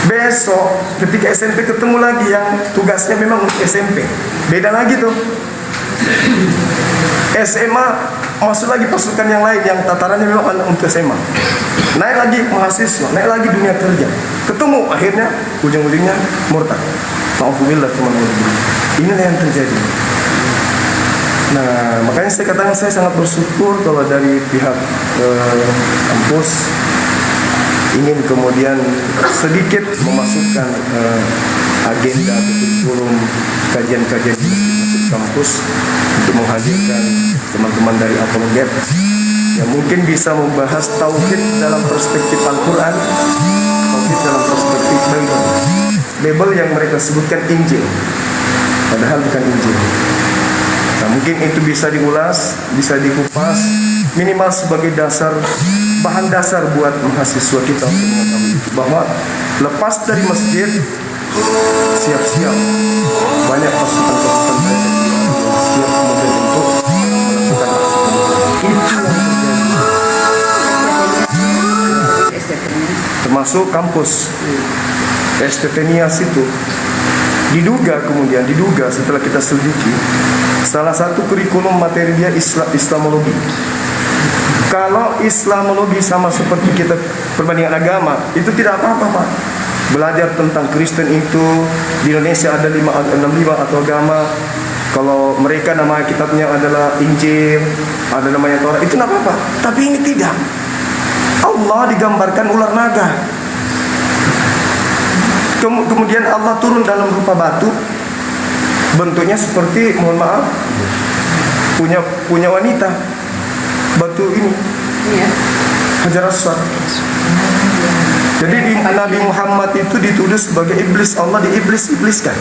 besok ketika SMP ketemu lagi yang tugasnya memang untuk SMP, beda lagi tuh. SMA masuk lagi pasukan yang lain yang tatarannya memang untuk SMA, naik lagi mahasiswa, naik lagi dunia kerja, ketemu akhirnya ujung-ujungnya murtad. Alhamdulillah teman-teman, inilah yang terjadi. Nah, makanya saya katakan saya sangat bersyukur kalau dari pihak kampus ingin kemudian sedikit memasukkan agenda kurikulum kajian-kajian di masjid kampus untuk menghadirkan teman-teman dari Apologet yang mungkin bisa membahas tauhid dalam perspektif Al-Quran, tauhid dalam perspektif Bible yang mereka sebutkan Injil, padahal bukan Injil. Nah, mungkin itu bisa diulas, bisa dikupas, minimal sebagai dasar, bahan dasar buat mahasiswa kita untuk mengetahui bahwa lepas dari masjid, siap-siap banyak pasukan-pasukan mereka yang siap kemudian untuk melakukan aksi. Itu yang terjadi. Termasuk kampus STT Nias itu diduga setelah kita selidiki, salah satu kurikulum materi dia Islamologi. Kalau Islamologi sama seperti kita perbandingan agama, itu tidak apa-apa, Pak. Belajar tentang Kristen itu di Indonesia ada 65 atau agama. Kalau mereka nama kitabnya adalah Injil, ada namanya Torah, itu tidak apa-apa. Tapi ini tidak. Allah digambarkan ular naga. Kemudian Allah turun dalam rupa batu, bentuknya seperti, mohon maaf, punya wanita. Batu ini, Hajar Aswad. Jadi Nabi Muhammad itu dituduh sebagai iblis, Allah diiblis-ibliskan.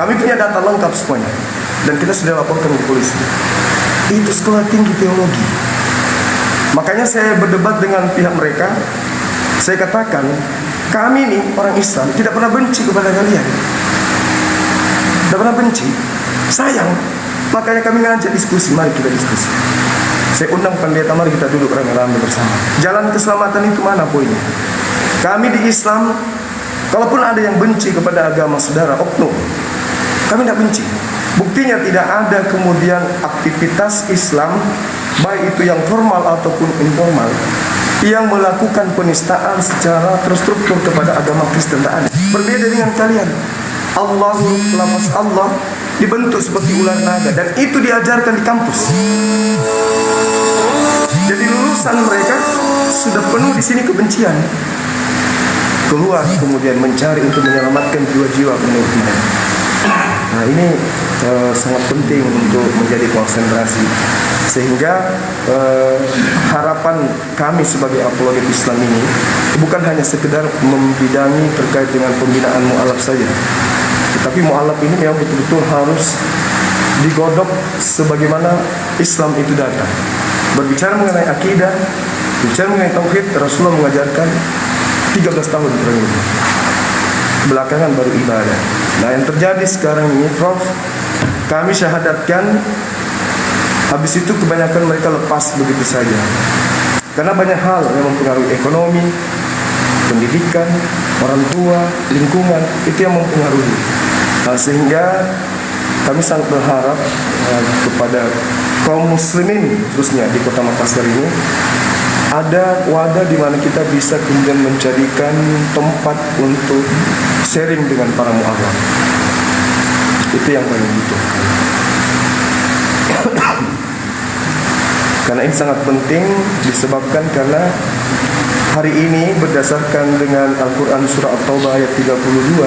Kami punya data lengkap semuanya, dan kita sudah laporkan ke polisi. Itu sekolah tinggi teologi. Makanya saya berdebat dengan pihak mereka. Saya katakan, kami nih orang Islam tidak pernah benci kepada kalian, tidak pernah benci, sayang. Makanya kami ngajak diskusi, mari kita diskusi. Saya undang pendeta, mari kita duduk rame-rame bersama. Jalan keselamatan itu mana poinnya? Kami di Islam, kalaupun ada yang benci kepada agama saudara, oknum, kami tidak benci. Buktinya tidak ada kemudian aktivitas Islam, baik itu yang formal ataupun informal, yang melakukan penistaan secara terstruktur kepada agama Kristen. Tak ada. Berbeda dengan kalian. Allah, lafaz Allah dibentuk seperti ular naga, dan itu diajarkan di kampus. Jadi lulusan mereka sudah penuh di sini kebencian. Keluar kemudian mencari untuk menyelamatkan jiwa-jiwa menurut mereka. Nah, ini sangat penting untuk menjadi konsentrasi, sehingga harapan kami sebagai apologet Islam ini bukan hanya sekedar membidangi terkait dengan pembinaan mu'alaf saja, tetapi mu'alaf ini memang betul-betul harus digodok sebagaimana Islam itu datang. Berbicara mengenai akidah, berbicara mengenai tauhid, Rasulullah mengajarkan 13 tahun kurang lebih. Belakangan baru ibadah. Nah, yang terjadi sekarang ini, Prof, kami syahadatkan. Habis itu kebanyakan mereka lepas begitu saja. Karena banyak hal yang mempengaruhi ekonomi, pendidikan, orang tua, lingkungan, itu yang mempengaruhi. Sehingga kami sangat berharap kepada kaum muslimin khususnya di Kota Makassar ini ada wadah di mana kita bisa kemudian menjadikan tempat untuk sharing dengan para mu'alaf. Itu yang kami butuhkan. Karena ini sangat penting disebabkan karena hari ini berdasarkan dengan Al-Quran surah At-Taubah ayat 32,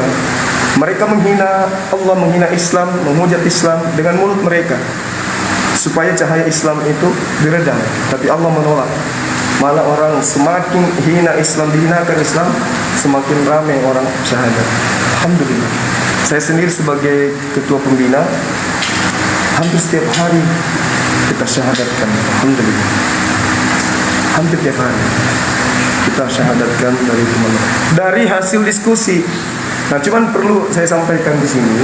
mereka menghina Allah, menghina Islam, menghujat Islam dengan mulut mereka supaya cahaya Islam itu diredam. Tapi Allah menolak. Malah orang semakin hina Islam, dihinakan Islam, semakin ramai orang syahadat. Alhamdulillah. Saya sendiri sebagai ketua pembina, hampir setiap hari kita syahadatkan. Alhamdulillah. Hampir tiap hari kita syahadatkan dari teman. Dari hasil diskusi. Nah, cuman perlu saya sampaikan di sini,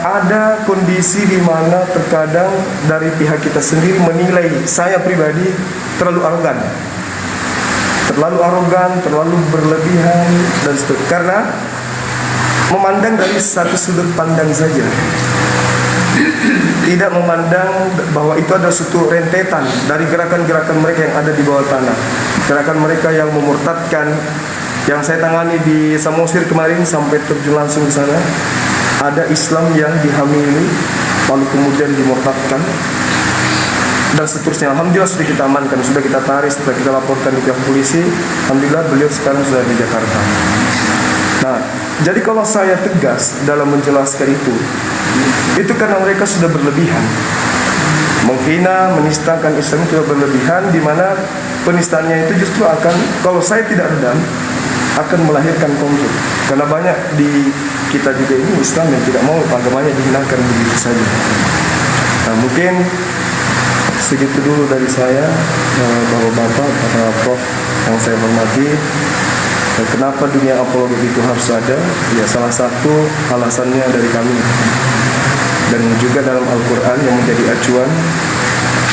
ada kondisi di mana terkadang dari pihak kita sendiri menilai saya pribadi terlalu arogan, terlalu berlebihan dan seterusnya. Karena memandang dari satu sudut pandang saja, tidak memandang bahwa itu ada suatu rentetan dari gerakan-gerakan mereka yang ada di bawah tanah, gerakan mereka yang memurtadkan. Yang saya tangani di Samosir kemarin sampai terjun langsung di sana, ada Islam yang dihamili lalu kemudian dimurtadkan dan seterusnya. Alhamdulillah sudah kita amankan, sudah kita tarik, sudah kita laporkan di pihak polisi. Alhamdulillah beliau sekarang sudah di Jakarta. Nah, jadi kalau saya tegas dalam menjelaskan itu karena mereka sudah berlebihan, menghina, menistakan Islam itu berlebihan, di mana penistaannya itu justru akan, kalau saya tidak redam, akan melahirkan konflik. Karena banyak di kita juga ini Islam yang tidak mau agamanya dihinakan begitu saja. Nah, mungkin segitu dulu dari saya, Bapak-bapak, para Prof yang saya hormati. Kenapa dunia apologi itu harus ada? Ya, salah satu alasannya dari kami. Dan juga dalam Al-Quran yang menjadi acuan,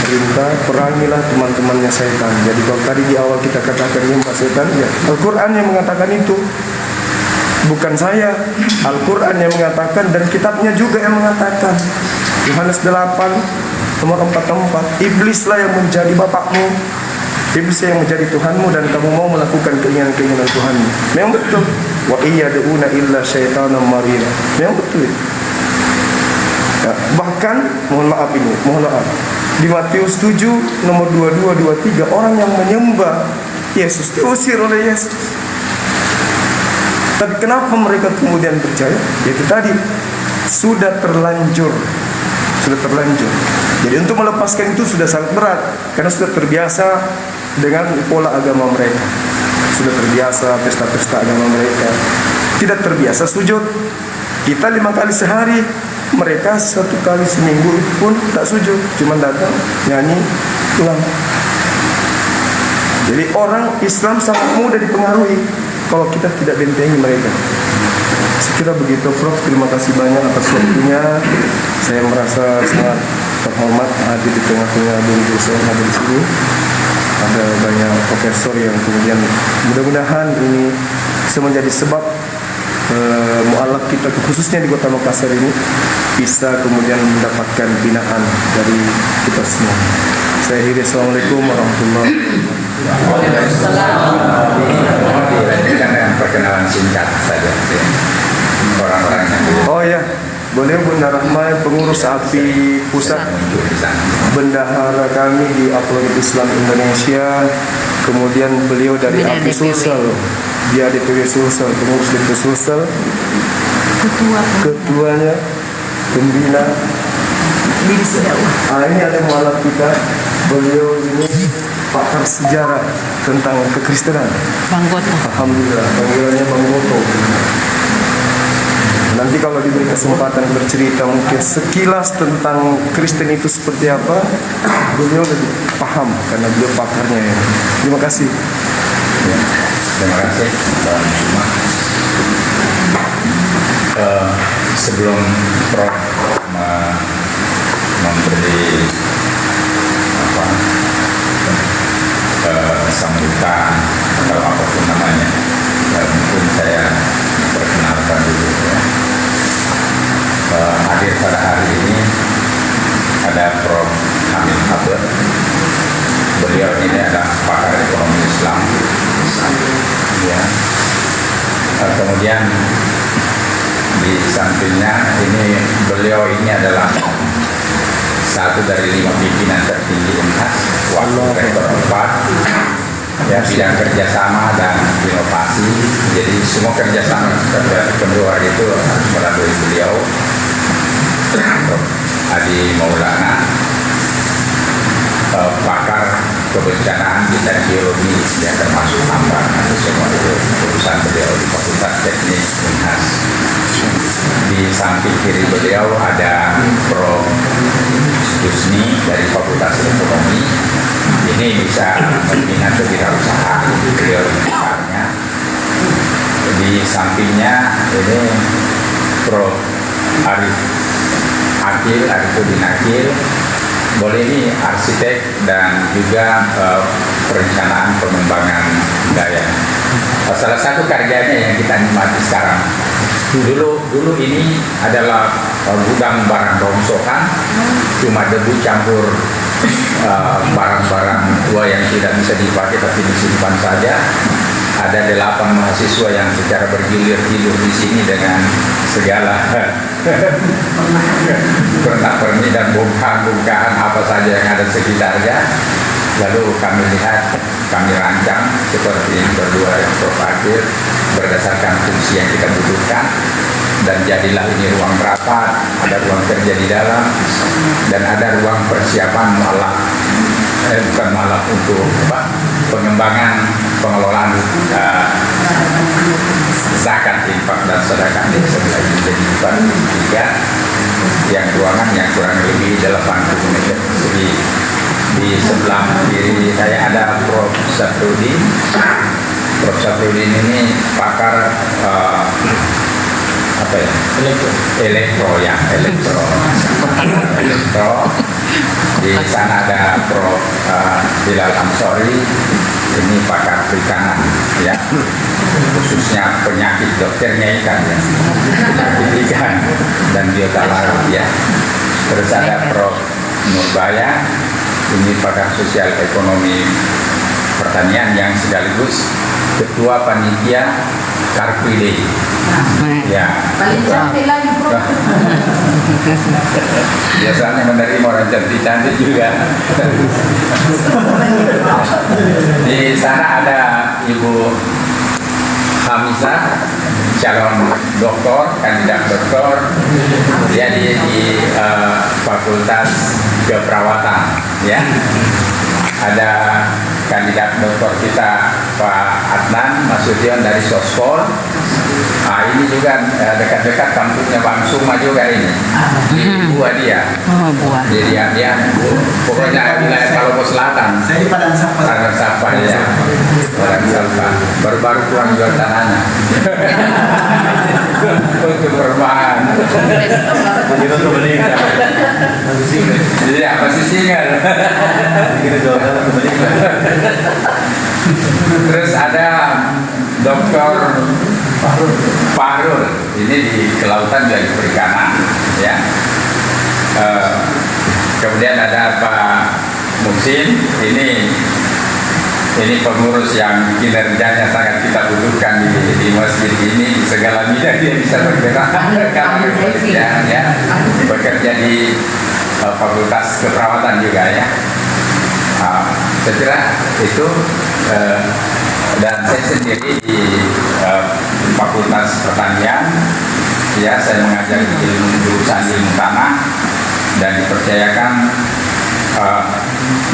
perintah perangilah teman-temannya setan. Jadi kalau tadi di awal kita katakan nyembah setan, ya Al-Quran yang mengatakan itu, bukan saya. Al-Quran yang mengatakan dan kitabnya juga yang mengatakan. Yohanes 8 nomor 44, iblislah yang menjadi bapakmu, iblis yang menjadi Tuhanmu, dan kamu mau melakukan keinginan-keinginan Tuhanmu. Memang betul. Wa iyad'una illa syaitanan marida. Memang betul. Ya, bahkan mohon maaf, di Matius 7 nomor 22-23, orang yang menyembah Yesus diusir oleh Yesus. Tapi kenapa mereka kemudian percaya? Itu tadi sudah terlanjur. Jadi untuk melepaskan itu sudah sangat berat, karena sudah terbiasa dengan pola agama mereka, sudah terbiasa pesta-pesta agama mereka, tidak terbiasa sujud. Kita 5 kali sehari, mereka 1 kali seminggu pun tak sujud, cuma datang nyanyi pulang. Jadi orang Islam sangat mudah dipengaruhi kalau kita tidak bentengi mereka. Sekira begitu, Prof. Terima kasih banyak atas waktunya. Saya merasa sangat terhormat hadir di tengah-tengah dosen yang ada di sini. Ada banyak profesor yang kemudian mudah-mudahan ini bisa menjadi sebab mu'alaf kita khususnya di Kota Makassar ini bisa kemudian mendapatkan binaan dari kita semua. Saya akhiri, assalamualaikum warahmatullahi wabarakatuh.
Dilanjutkan dengan perkenalan singkat saja orang-orangnya.
Oh ya, boleh Bunda Rahma, pengurus API Pusat, bendahara kami di Apologi Islam Indonesia. Kemudian beliau dari API Sulsel, dia DPW Sulsel, pengurus DPW Sulsel, ketuanya, pembina. Ini ada mualaf kita, beliau ini pakar sejarah tentang kekristenan.
Bang Goto.
Alhamdulillah, panggilannya Bang Goto. Nanti kalau diberi kesempatan bercerita mungkin sekilas tentang Kristen itu seperti apa, beliau lebih paham karena beliau pakarnya ya. Terima kasih.
Ya, terima kasih Bang Suma. Sebelum Prof memberi apa sambutan atau apapun namanya. Mungkin saya perkenalkan dulu ya. Hadir pada hari ini ada Prof. Hamid Haber. Beliau ini adalah pakar ekonomi Islam. Ya. Kemudian di sampingnya beliau ini adalah satu dari 5 pimpinan tertinggi UNHAS, wakil rektor 4, ya, bidang kerjasama dan inovasi. Jadi semua kerjasama kedua itu harus melalui beliau. Adi Maulana, pakar kebencanaan bidang geologi, yang termasuk tambang, semua itu urusan beliau di Fakultas Teknik UNHAS. Di samping kiri beliau ada Prof. Husni dari Fakultas Ekonomi. Ini bisa membina kewirausahaan, beliau misalnya. Di sampingnya ini Prof. Arifudin Akil. Boleh ini arsitek dan juga perencanaan pengembangan budaya. Salah satu karyanya yang kita nikmati sekarang. Dulu ini adalah gudang barang rongsokan, cuma debu campur barang-barang tua yang tidak bisa dipakai tapi disimpan saja. Ada 8 mahasiswa yang secara bergilir-gilir di sini dengan segala pernak-pernik dan bongkahan apa saja yang ada sekitarnya. Lalu kami lihat, kami rancang seperti berdua yang Prof. berdasarkan fungsi yang kita butuhkan, dan jadilah ini ruang rapat, ada ruang kerja di dalam, dan ada ruang persiapan untuk pengembangan pengelolaan zakat, infak dan sedekah di sebelah ini jadi 43 yang ruangan yang kurang lebih 80 meter persegi. Di sebelah kiri saya ada Prof. Safrudin. Prof. Safrudin ini pakar elektro. Di sana ada Prof. Bilal Amsori. Ini pakar perikanan, ya, khususnya penyakit dokternya ikan, ya, penyakit ikan dan biota laut, ya. Terus ada Prof. Nurbaya. Ini pakar sosial ekonomi pertanian yang sekaligus ketua panitia Car Free Day. Ya.
Paling cantik lagi, Bro.
Biasanya menerima orang cantik-cantik juga. Di sana ada Ibu Hamizah, calon doktor, kandidat doktor. Dia di Fakultas Keperawatan, ya. Ada kandidat doktor kita Pak Adnan Masudion dari Sospol. Ini juga dekat-dekat kampungnya Bang Suma juga ini. Di Buah dia.
Oh, Buah.
Jadi dia pokoknya wilayah Palopo Selatan.
Saya di Padang Sampah.
Padang Sampah, ya. Padang Sampah. Baru-baru pulang jual tanahnya. Untuk perumahan.
Kita tuh beli.
Iya, masih single.
Kita jual tanah tuh beli.
Terus ada Dr. Fahrul, ini di kelautan dan perikanan, ya. Kemudian ada Pak Muhsin, ini pengurus yang kinerjanya sangat kita butuhkan di masjid ini. Segala bidang dia bisa bergerak karena pekerjaan, ya, bekerja di Fakultas Keperawatan juga, ya. Saya kira itu, dan saya sendiri di Fakultas Pertanian, ya, saya mengajar jurusan ilmu tanah dan dipercayakan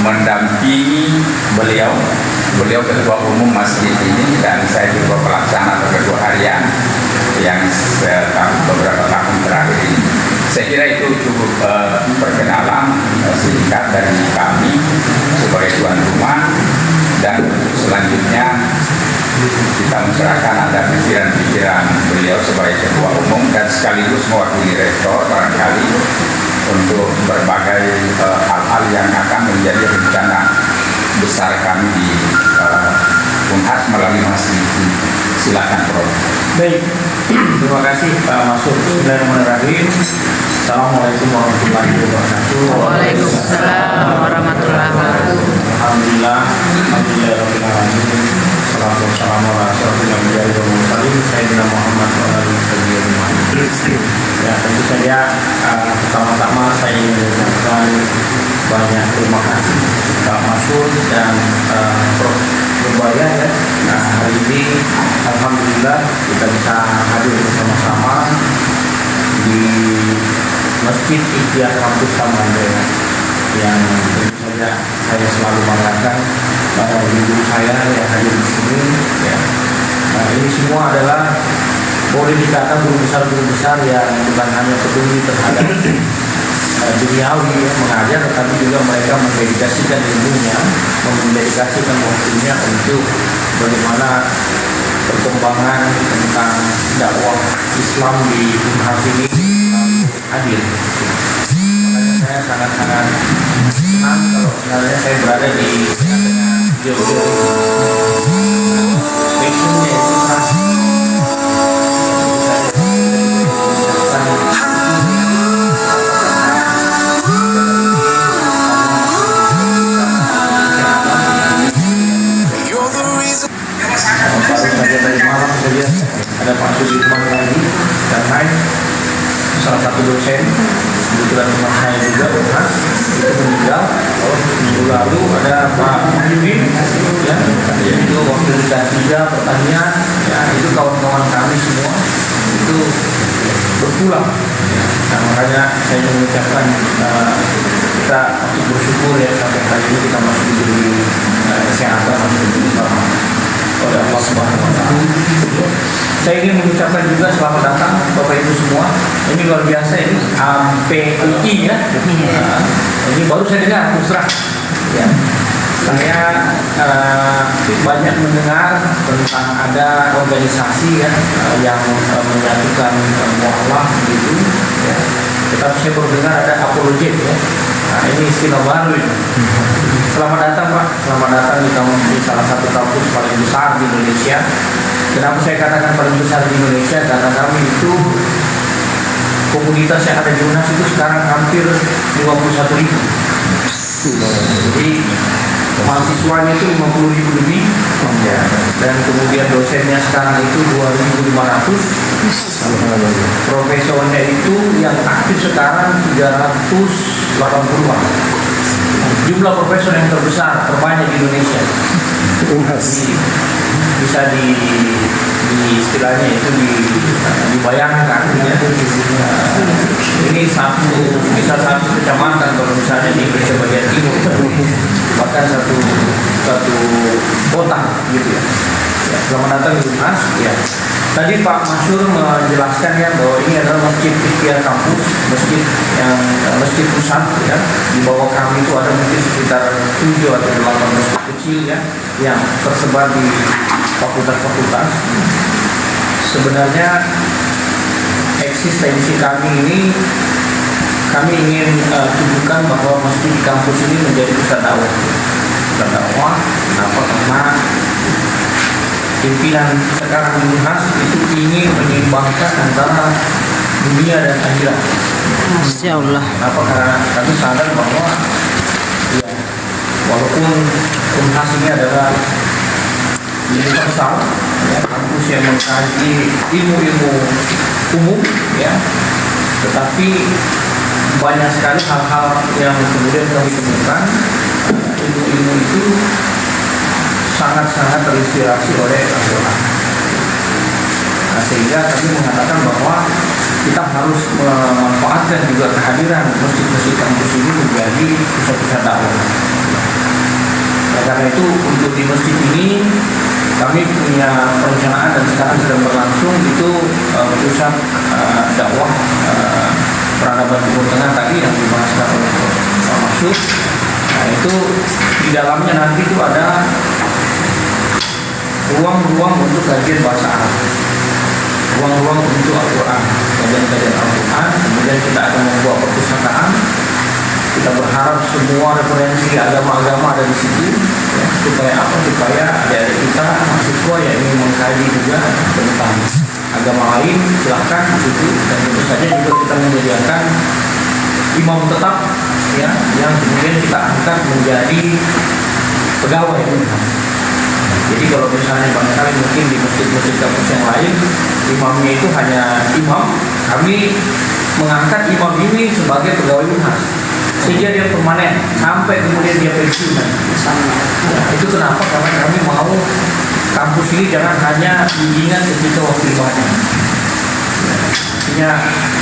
mendampingi beliau ketua umum masjid ini, dan saya juga pelaksana atau ketua harian yang beberapa tahun terakhir ini. Saya kira itu cukup perkenalan singkat dari kami sebagai tuan rumah, dan selanjutnya kita mencerahkan ada pikiran-pikiran beliau sebagai ketua umum dan sekaligus mewakili rektor barangkali untuk berbagai hal-hal yang akan menjadi rencana besar kami di Unhas melalui masjid ini. Silakan Prof.
Baik, terima kasih Pak Masud. Bismillahirrahmanirrahim. Assalamualaikum warahmatullahi wabarakatuh.
Waalaikumsalam warahmatullahi wabarakatuh.
Alhamdulillah, alhamdulillahirabbil alamin. Salatu wassalamu ala asyrofil anbiya'i wal mursalin sayyidina Muhammad wa alihi wasallam. Ya, tentu saja pertama-tama saya ingin mengucapkan banyak terima kasih Pak Masud dan Prof. Nurbaya ya. Nah, hari ini alhamdulillah kita bisa hadir bersama-sama di Masjid Ikhtiar Kampus Taman Jaya yang tentu saja saya selalu banggakan bahwa guru saya yang hadir di sini ya. Nah, ini semua adalah boleh dikatakan guru besar yang bukan hanya peduli terhadap duniawi ya, mengajar, tetapi juga mereka mendedikasikan ilmunya, mendedikasikan waktunya untuk bagaimana perkembangan tentang dakwah Islam di Unhas ini hadir. Makanya saya sangat-sangat senang kalau misalnya saya berada di passionnya itu baru saja tadi malam saja ada Pak Sudirman lagi dan lain salah satu dosen kebetulan teman saya juga Unhas itu meninggal. Minggu lalu ada Pak Muhyiddin ya, itu waktu tiga pertanian ya, itu kawan-kawan kami semua itu berpulang ya. Nah, makanya saya mengucapkan kita masih bersyukur ya sampai hari ini kita masih diberi kesehatan, masih diberi selamat oleh Allah Subhanahu wa Ta'ala. Saya ingin mengucapkan juga selamat datang Bapak Ibu semua. Ini luar biasa ini PLI ya. Ini baru saya dengar terus terang. Ya. Saya banyak mendengar tentang ada organisasi ya yang menyatukan mualaf gitu ya. Tetapi saya baru dengar ada apologet ya. Nah, ini istilah baru ini. Selamat datang Pak, selamat datang di salah satu kampus paling besar di Indonesia. Kenapa saya katakan paling besar di Indonesia? Karena kami itu komunitas yang ada di Unhas itu sekarang hampir 51.000. Jadi mahasiswanya itu 50.000 lebih ya. Dan kemudian dosennya sekarang itu 2.500. Profesornya itu yang aktif sekarang 380-an. Jumlah profesor yang terbesar, terbanyak di Indonesia. Bisa di istilahnya itu dibayangkan ya. Ini bisa satu kecamatan kalau misalnya di Indonesia bagian timur, bahkan satu kota gitu ya. Selamat datang di Unhas ya. Tadi Pak Masyur menjelaskan ya bahwa ini adalah Masjid Ikhtiar Kampus, masjid pusat ya. Di bawah kami itu ada mungkin sekitar 7 atau 8 masjid kecil ya yang tersebar di fakultas-fakultas. Sebenarnya eksistensi kami ini, kami ingin tunjukkan bahwa masjid kampus ini menjadi pusat dakwah. Pusat dakwah, kenapa? Karena pimpinan sekarang di Unhas itu ingin menyeimbangkan antara dunia dan akhirat.
Masya Allah.
Kenapa? Karena kami sadar bahwa ya, walaupun Unhas ini adalah universal, ya, kampus yang mengkaji ilmu-ilmu umum, ya, tetapi banyak sekali hal-hal yang kemudian kami temukan. Ilmu-ilmu itu sangat-sangat terinspirasi oleh Al-Quran. Nah, sehingga kami mengatakan bahwa kita harus memanfaatkan juga kehadiran masjid-masjid kampus ini menjadi pusat-pusat dakwah. Nah, karena itu untuk di masjid ini kami punya perencanaan dan sekarang sedang berlangsung itu pusat dakwah peradaban Timur Tengah tadi yang dibahaskan oleh Pak Masyur. Nah, itu di dalamnya nanti itu ada ruang-ruang untuk kajian bahasa Arab. ruang-ruang untuk Al-Quran, kajian-kajian Al-Quran. Kemudian kita akan membuat perpustakaan. Kita berharap semua referensi agama-agama ada di situ, ya, supaya apa? Supaya adik-adik kita mahasiswa yang ingin mengkaji juga tentang agama lain silahkan di situ. Dan tentu saja juga kita menyediakan imam tetap, ya, yang kemudian kita angkat menjadi pegawai Unhas. Jadi kalau misalnya barangkali mungkin di masjid-masjid kampus yang lain imamnya itu hanya imam, kami mengangkat imam ini sebagai pegawai Unhas sehingga dia permanen sampai kemudian dia pensiun. Ya, itu kenapa? Karena kami mau kampus ini jangan hanya diingat ketika waktu ibadah. Artinya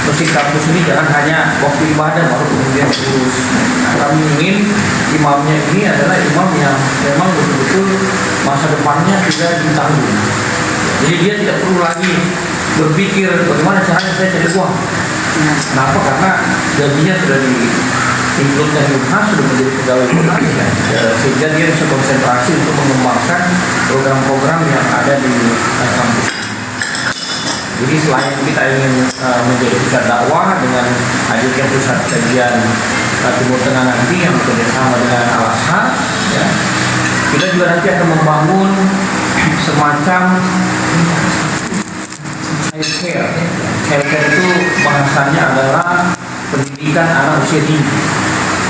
masjid kampus ini jangan hanya waktu ibadah baru kemudian terus. Nah, kami ingin imamnya ini adalah imam yang memang betul-betul masa depannya sudah ditanggung. Jadi dia tidak perlu lagi berpikir bagaimana caranya saya cari uang. Kenapa? Karena gajinya sudah diinkludkan di Unhas, sudah menjadi pegawai Unhas, sehingga dia bisa konsentrasi untuk mengembangkan program-program yang ada di kampus. Jadi selain kita ingin menjadi pusat dakwah dengan hadirnya pusat kajian Timur Tengah nanti yang bekerjasama dengan Al-Azhar, ya, kita juga nanti akan membangun semacam childcare. Childcare itu bahasanya adalah pendidikan anak usia dini.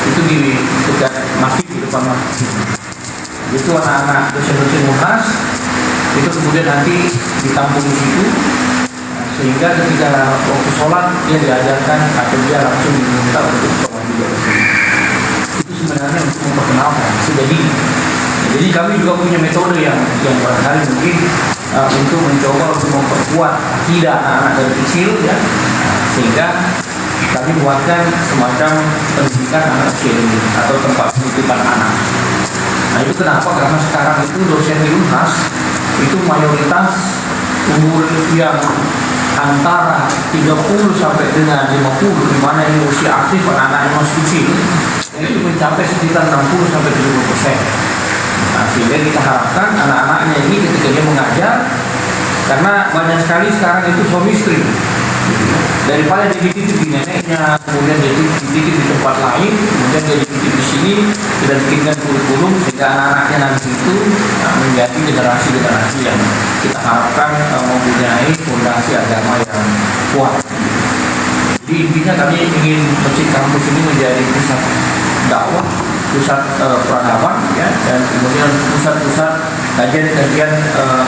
Itu di dekat masjid, di depan masjid. Itu anak-anak dosen-dosen Unhas itu kemudian nanti ditampung di situ, sehingga ketika waktu sholat dia diajarkan atau dia langsung diminta untuk sholat juga di sini. Itu sebenarnya untuk memperkenalkan sudah dini. Jadi kami juga punya metode yang barangkali mungkin untuk mencoba untuk memperkuat akidah anak-anak dari kecil, ya, sehingga kami buatkan semacam pendidikan anak usia dini atau tempat penitipan anak. Nah itu kenapa? Karena sekarang itu dosen di Unhas itu mayoritas umur yang antara 30 sampai dengan 50, di mana ini usia aktif anak-anak yang masih kecil, itu mencapai sekitar 60 sampai 70%. Nah, sehingga kita harapkan anak-anaknya ini ketika dia mengajar, karena banyak sekali sekarang itu suami istri, daripada dia dititip di neneknya, kemudian dia dititip di tempat lain, kemudian dia dititip di sini, kita bikinkan kurikulum sehingga anak-anaknya nanti itu menjadi generasi-generasi yang kita harapkan mempunyai fondasi agama yang kuat. Jadi intinya kami ingin masjid kampus ini menjadi pusat dakwah, pusat peradaban, ya, dan kemudian pusat-pusat kajian-kajian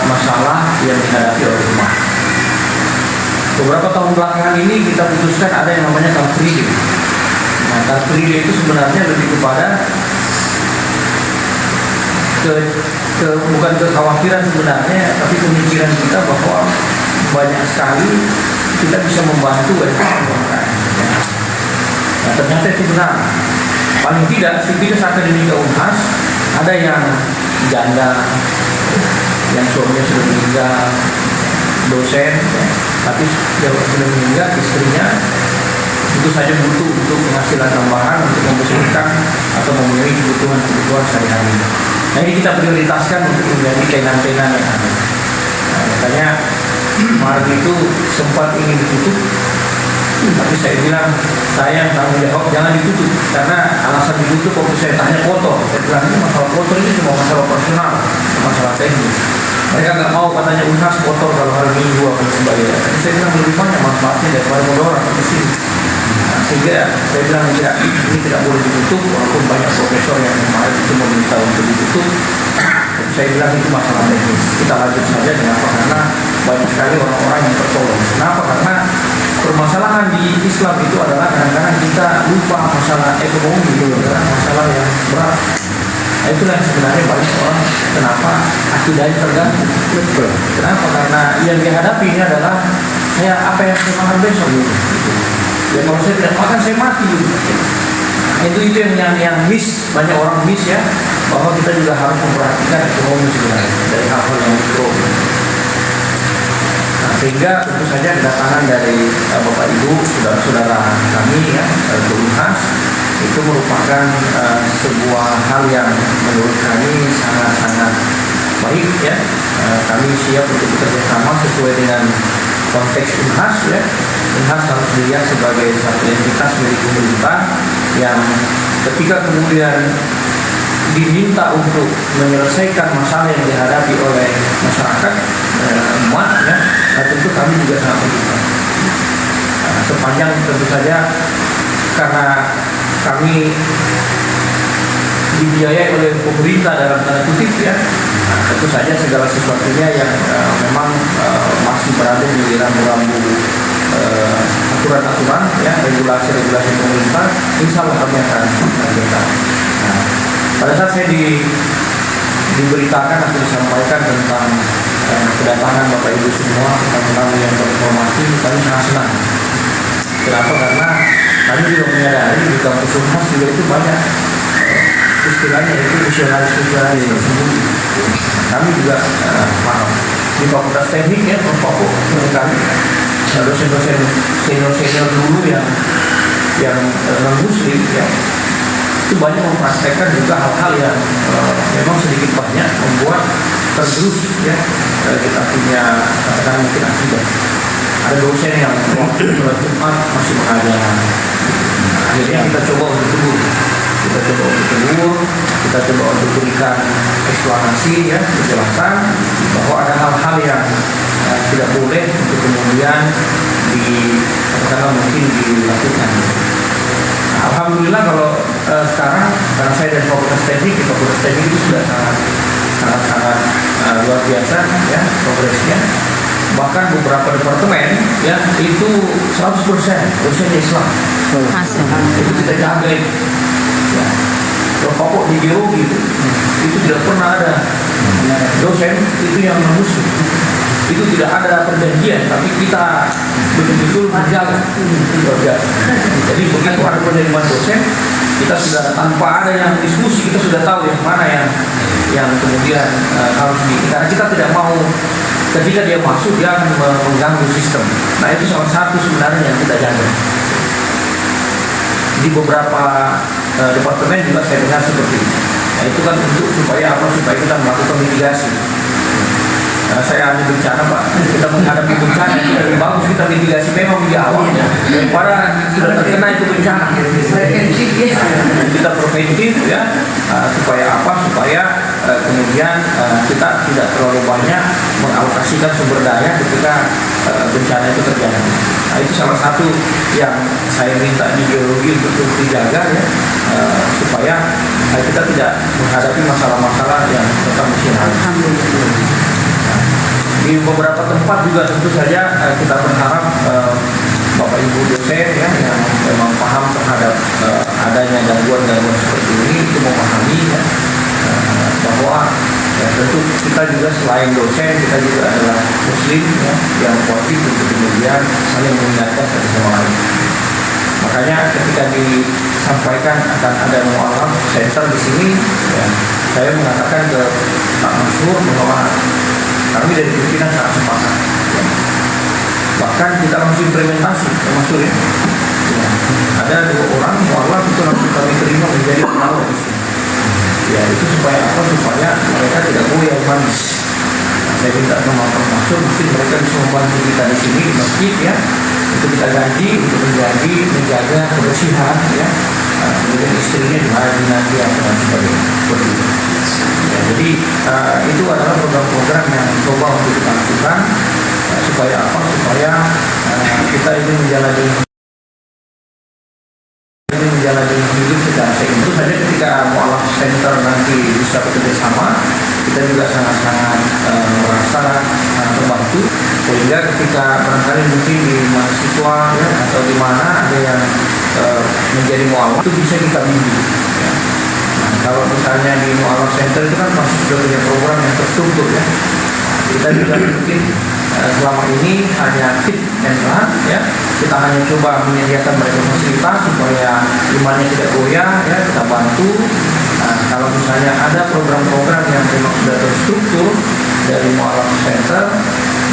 masalah yang dihadapi oleh umat. Beberapa tahun belakangan ini kita putuskan ada yang namanya Car Free Day. Nah, Car Free Day itu sebenarnya lebih kepada bukan kekhawatiran sebenarnya, tapi pemikiran kita bahwa banyak sekali kita bisa membantu UMKM. Nah, ternyata itu benar. Paling tidak sivitas akademika Unhas ada yang janda, yang suaminya sudah meninggal, dosen, ya, tapi sudah meninggal istrinya itu saja butuh untuk penghasilan tambahan untuk membesarkan atau memenuhi kebutuhan sehari-hari. Nah ini kita prioritaskan untuk menjadi tenan-tenan yang ada. Nah, makanya Maret itu sempat ingin ditutup, tapi saya bilang saya tanggung jawab jangan ditutup, karena alasan ditutup waktu saya tanya kotor, saya bilang ini masalah kotor ini cuma masalah personal, masalah teknis. Mereka nggak mau, katanya Unhas kotor kalau hari Minggu dan sebagainya. Tapi saya bilang lebih banyak manfaatnya daripada mudarat di sini. Nah, sehingga saya bilang tidak, ini tidak boleh ditutup, walaupun banyak profesor yang kemarin itu meminta untuk ditutup. Saya bilang itu masalah teknis. Kita lanjut saja. Kenapa? Karena banyak sekali orang-orang yang tertolong. Kenapa? Karena permasalahan di Islam itu adalah kadang-kadang kita lupa masalah ekonomi itu adalah masalah yang berat. Nah, itulah yang sebenarnya banyak orang kenapa akidahnya terganggu. Kenapa? Karena yang dihadapi ini adalah saya apa yang saya makan besok gitu. Ya kalau saya tidak makan saya mati gitu. Itu yang miss, banyak orang miss ya, bahwa kita juga harus memperhatikan ekonomi sebenarnya dari hal-hal yang mikro. Nah, sehingga tentu saja kedatangan dari Bapak Ibu, saudara-saudara kami ya, ke Unhas itu merupakan sebuah hal yang menurut kami sangat-sangat baik ya. Kami siap untuk bekerja sama sesuai dengan konteks Unhas ya. Unhas harus dilihat sebagai satu entitas milik pemerintah yang ketika kemudian diminta untuk menyelesaikan masalah yang dihadapi oleh masyarakat umat ya, tentu kami juga sangat mendukung. Sepanjang tentu saja karena kami dibiayai oleh pemerintah dalam tanda kutip ya, tentu saja segala sesuatunya yang memang masih berada di rambu-rambu aturan-aturan ya, regulasi-regulasi pemerintah, insya Allah kami akan lakukan. Pada saat saya diberitakan atau disampaikan tentang kedatangan Bapak Ibu semua, teman-teman yang berhormati, kami sangat senang. Kenapa? Karena kami juga menyadari di kampus Unhas juga itu banyak istilahnya itu misionaris tersembunyi. Kami juga paham di Fakultas Teknik ya, Bapak kami dosen-dosen senior dulu yang non-muslim ya, itu banyak mempraktekkan juga hal-hal yang memang sedikit banyak membuat tergerus ya kita punya katakan mungkin akibat. Ada dosen yang waktu sholat Jumat masih mengajar. Akhirnya kita coba untuk tegur, kita coba untuk berikan eksplanasi ya, penjelasan bahwa ada hal-hal yang tidak boleh untuk kemudian katakanlah mungkin dilakukan. Alhamdulillah kalau sekarang karena saya dari Fakultas Teknik, di Fakultas Teknik itu sudah sangat luar biasa ya progresnya. Bahkan beberapa departemen ya itu 100% dosennya Islam. Itu kita jaga ya. Kalau pokok di geologi itu tidak pernah ada dosen itu yang non-muslim. Itu tidak ada perjanjian, tapi kita betul-betul menjaga. Jadi begitu ada penerimaan dosen, kita sudah tanpa ada yang diskusi, kita sudah tahu yang mana yang kemudian harus karena kita tidak mau ketika dia masuk dia akan mengganggu sistem. Nah itu salah satu sebenarnya yang kita jaga. Di beberapa departemen juga saya dengar seperti itu. Nah itu kan untuk supaya kita melakukan mitigasi. Saya hanya bencana Pak, kita menghadapi bencana itu lebih bagus kita mitigasi memang di awalnya daripada sudah terkena itu bencana. Kita preventif ya, supaya kemudian kita tidak terlalu banyak mengalokasikan sumber daya ketika bencana itu terjadi. Nah itu salah satu yang saya minta di geologi untuk terus dijaga ya, supaya kita tidak menghadapi masalah-masalah yang tetap mesti ada. Di beberapa tempat juga tentu saja kita berharap Bapak Ibu dosen ya yang memang paham terhadap adanya gangguan-gangguan seperti ini itu memahami ya, bahwa ya, tentu kita juga selain dosen kita juga adalah muslim ya, yang wajib untuk kemudian saling mengingatkan satu sama lain. Makanya ketika disampaikan akan ada mualaf center di sini ya, saya mengatakan ke Pak Mansur bahwa kami dari pimpinan sangat sepakat. Ya. Bahkan kita langsung implementasi, termasuk ya. Ada 2 orang mualaf itu langsung kami terima menjadi pengawal di sini. Ya itu supaya apa? Supaya mereka tidak goyah manis. Nah, saya minta sama Pak Mansur, mungkin mereka bisa membantu kita di sini di masjid ya. Itu kita ganti untuk menjaga kebersihan ya. Kemudian istrinya dihaji nanti dan sebagainya. Ya, jadi itu adalah program-program yang coba untuk kita lakukan supaya apa? Supaya kita ini menjalani hidup secara sehat. Tentu saja ketika mualaf center nanti bisa bekerja sama, kita juga sangat-sangat merasa sangat terbantu. Sehingga ketika barangkali mungkin di mahasiswa ya, atau di mana ada yang menjadi mualaf itu bisa kita bimbing. Ya. Nah, kalau misalnya di mualaf center itu kan pasti sudah punya program yang terstruktur ya. Kita juga mungkin selama ini hanya tip and run ya, kita hanya coba menyediakan mereka fasilitas supaya imannya tidak goyah ya, kita bantu. Nah, kalau misalnya ada program-program yang memang sudah terstruktur dari mualaf center,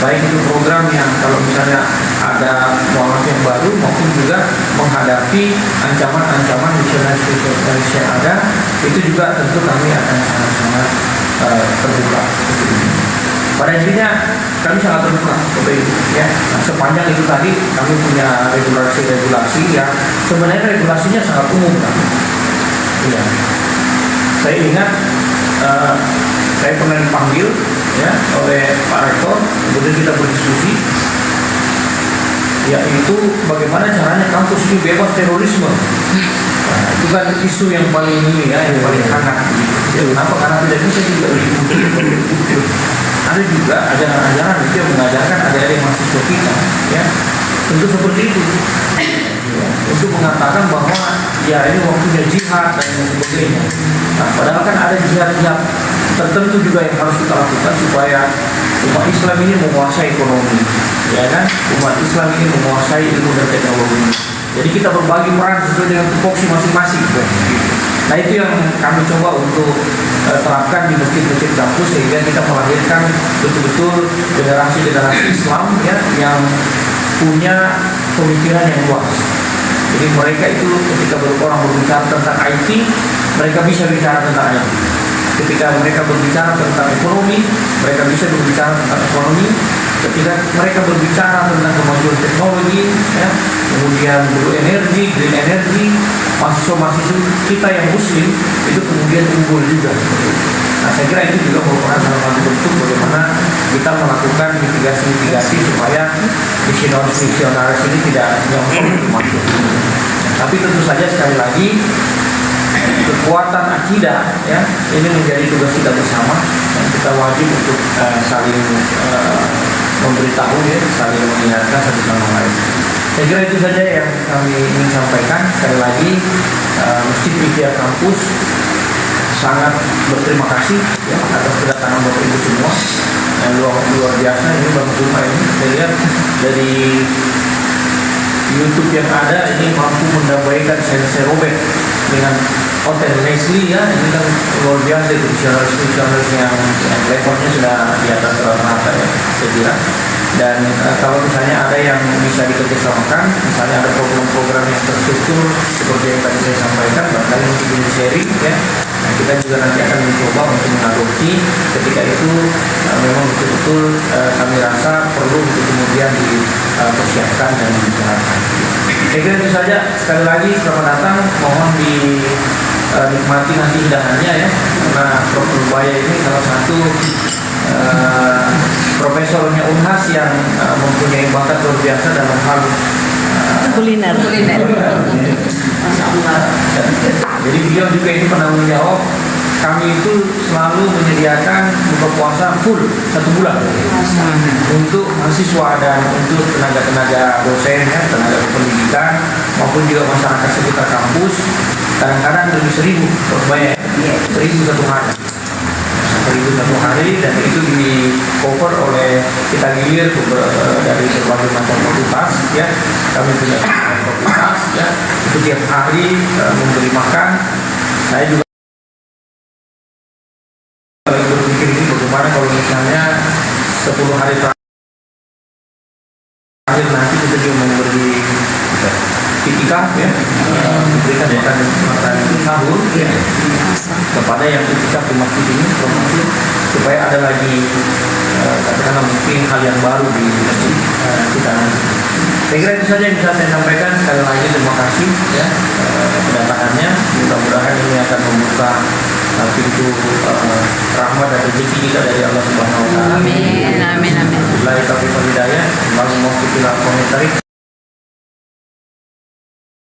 baik itu program yang kalau misalnya ada mualaf yang baru maupun juga menghadapi ancaman-ancaman misionaris yang ada, itu juga tentu kami akan sangat-sangat terbuka. Pada intinya kami sangat terbuka untuk itu, ya. Nah, sepanjang itu tadi kami punya regulasi yang sebenarnya regulasinya sangat umum kan. Iya. Saya ingat saya pernah dipanggil ya oleh Pak Rektor, kemudian kita berdiskusi, yaitu bagaimana caranya kampus ini bebas terorisme. Nah, itu kan isu yang paling ini ya, yang paling hangat. Ya, kenapa? Karena tidak bisa juga diikuti. Ada juga ajaran-ajaran itu yang mengajarkan adik-adik mahasiswa kita, ya, tentu seperti itu. Untuk mengatakan bahwa ya ini waktunya jihad dan sebagainya. Nah, padahal kan ada jihad-jihad tertentu juga yang harus kita lakukan supaya umat Islam ini menguasai ekonomi, ya kan? Umat Islam ini menguasai ilmu dan teknologi. Jadi kita berbagi peran sesuai dengan tupoksi masing-masing. Nah, itu yang kami coba untuk terapkan di masjid-masjid kampus sehingga kita melahirkan betul-betul generasi-generasi Islam ya yang punya pemikiran yang luas. Jadi mereka itu ketika orang berbicara tentang IT, mereka bisa bicara tentang IT. Ketika mereka berbicara tentang ekonomi, mereka bisa berbicara tentang ekonomi. Ketika mereka berbicara tentang kemajuan teknologi, ya, kemudian blue energy, green energy, mahasiswa-mahasiswa kita yang muslim itu kemudian unggul juga. Nah, saya kira itu juga merupakan salah satu bentuk bagaimana kita melakukan mitigasi-mitigasi supaya misionaris ini tidak nyongkok masuk. Tapi tentu saja sekali lagi kekuatan akidah ya ini menjadi tugas kita bersama dan kita wajib untuk saling memberitahu ya, saling mengingatkan satu sama lain. Saya kira itu saja yang kami ingin sampaikan. Sekali lagi Masjid Ikhtiar Kampus sangat berterima kasih ya, atas kedatangan Bapak Ibu semua yang luar biasa. Ini Bang Zuma ini saya lihat dari YouTube yang ada ini mampu mendamaikan Sensei Robert dengan Hotel Leslie ya, ini kan luar biasa itu misionaris yang levelnya sudah di atas rata-rata ya saya kira. Dan kalau misalnya ada yang bisa dikerjasamakan, misalnya ada program-program yang terstruktur seperti yang tadi saya sampaikan, barangkali mungkin di sharing ya. Nah, kita juga nanti akan mencoba untuk mengadopsi ketika itu memang betul-betul kami rasa perlu untuk kemudian dipersiapkan dan dibicarakan. Saya kira itu saja. Sekali lagi selamat datang, mohon dinikmati nanti hidangannya ya, karena Prof. Nurbaya ini salah satu profesornya Unhas yang mempunyai bakat luar biasa dalam hal
Kuliner.
Jadi beliau juga itu penanggung jawab. Kami itu selalu menyediakan buka puasa full 1 bulan untuk mahasiswa dan untuk tenaga-tenaga dosen ya, tenaga pendidikan maupun juga masyarakat sekitar kampus. Kadang-kadang lebih 1.000 banyak, 1.000 satu hari. 1.000 satu hari, dan itu di cover oleh kita gilir dari berbagai macam fakultas ya. Kami punya fakultas ya, itu tiap hari memberi makan. Saya juga berpikir ini bagaimana kalau misalnya 10 hari terakhir nanti kita juga memberi itikaf ya, memberikan makan sahur ya kepada yang itikaf di masjid ini, promosi supaya ada lagi katakanlah mungkin hal yang baru di masjid kita nanti. Saya kira itu saja yang bisa saya sampaikan. Sekali lagi terima kasih ya kedatangannya. Mudah-mudahan ini akan membuka pintu rahmat dan rezeki kita dari Allah Subhanahu Wa Taala.
Amin, amin, amin.
Billahi taufiq wal hidayah. Lalu mau kita komentari.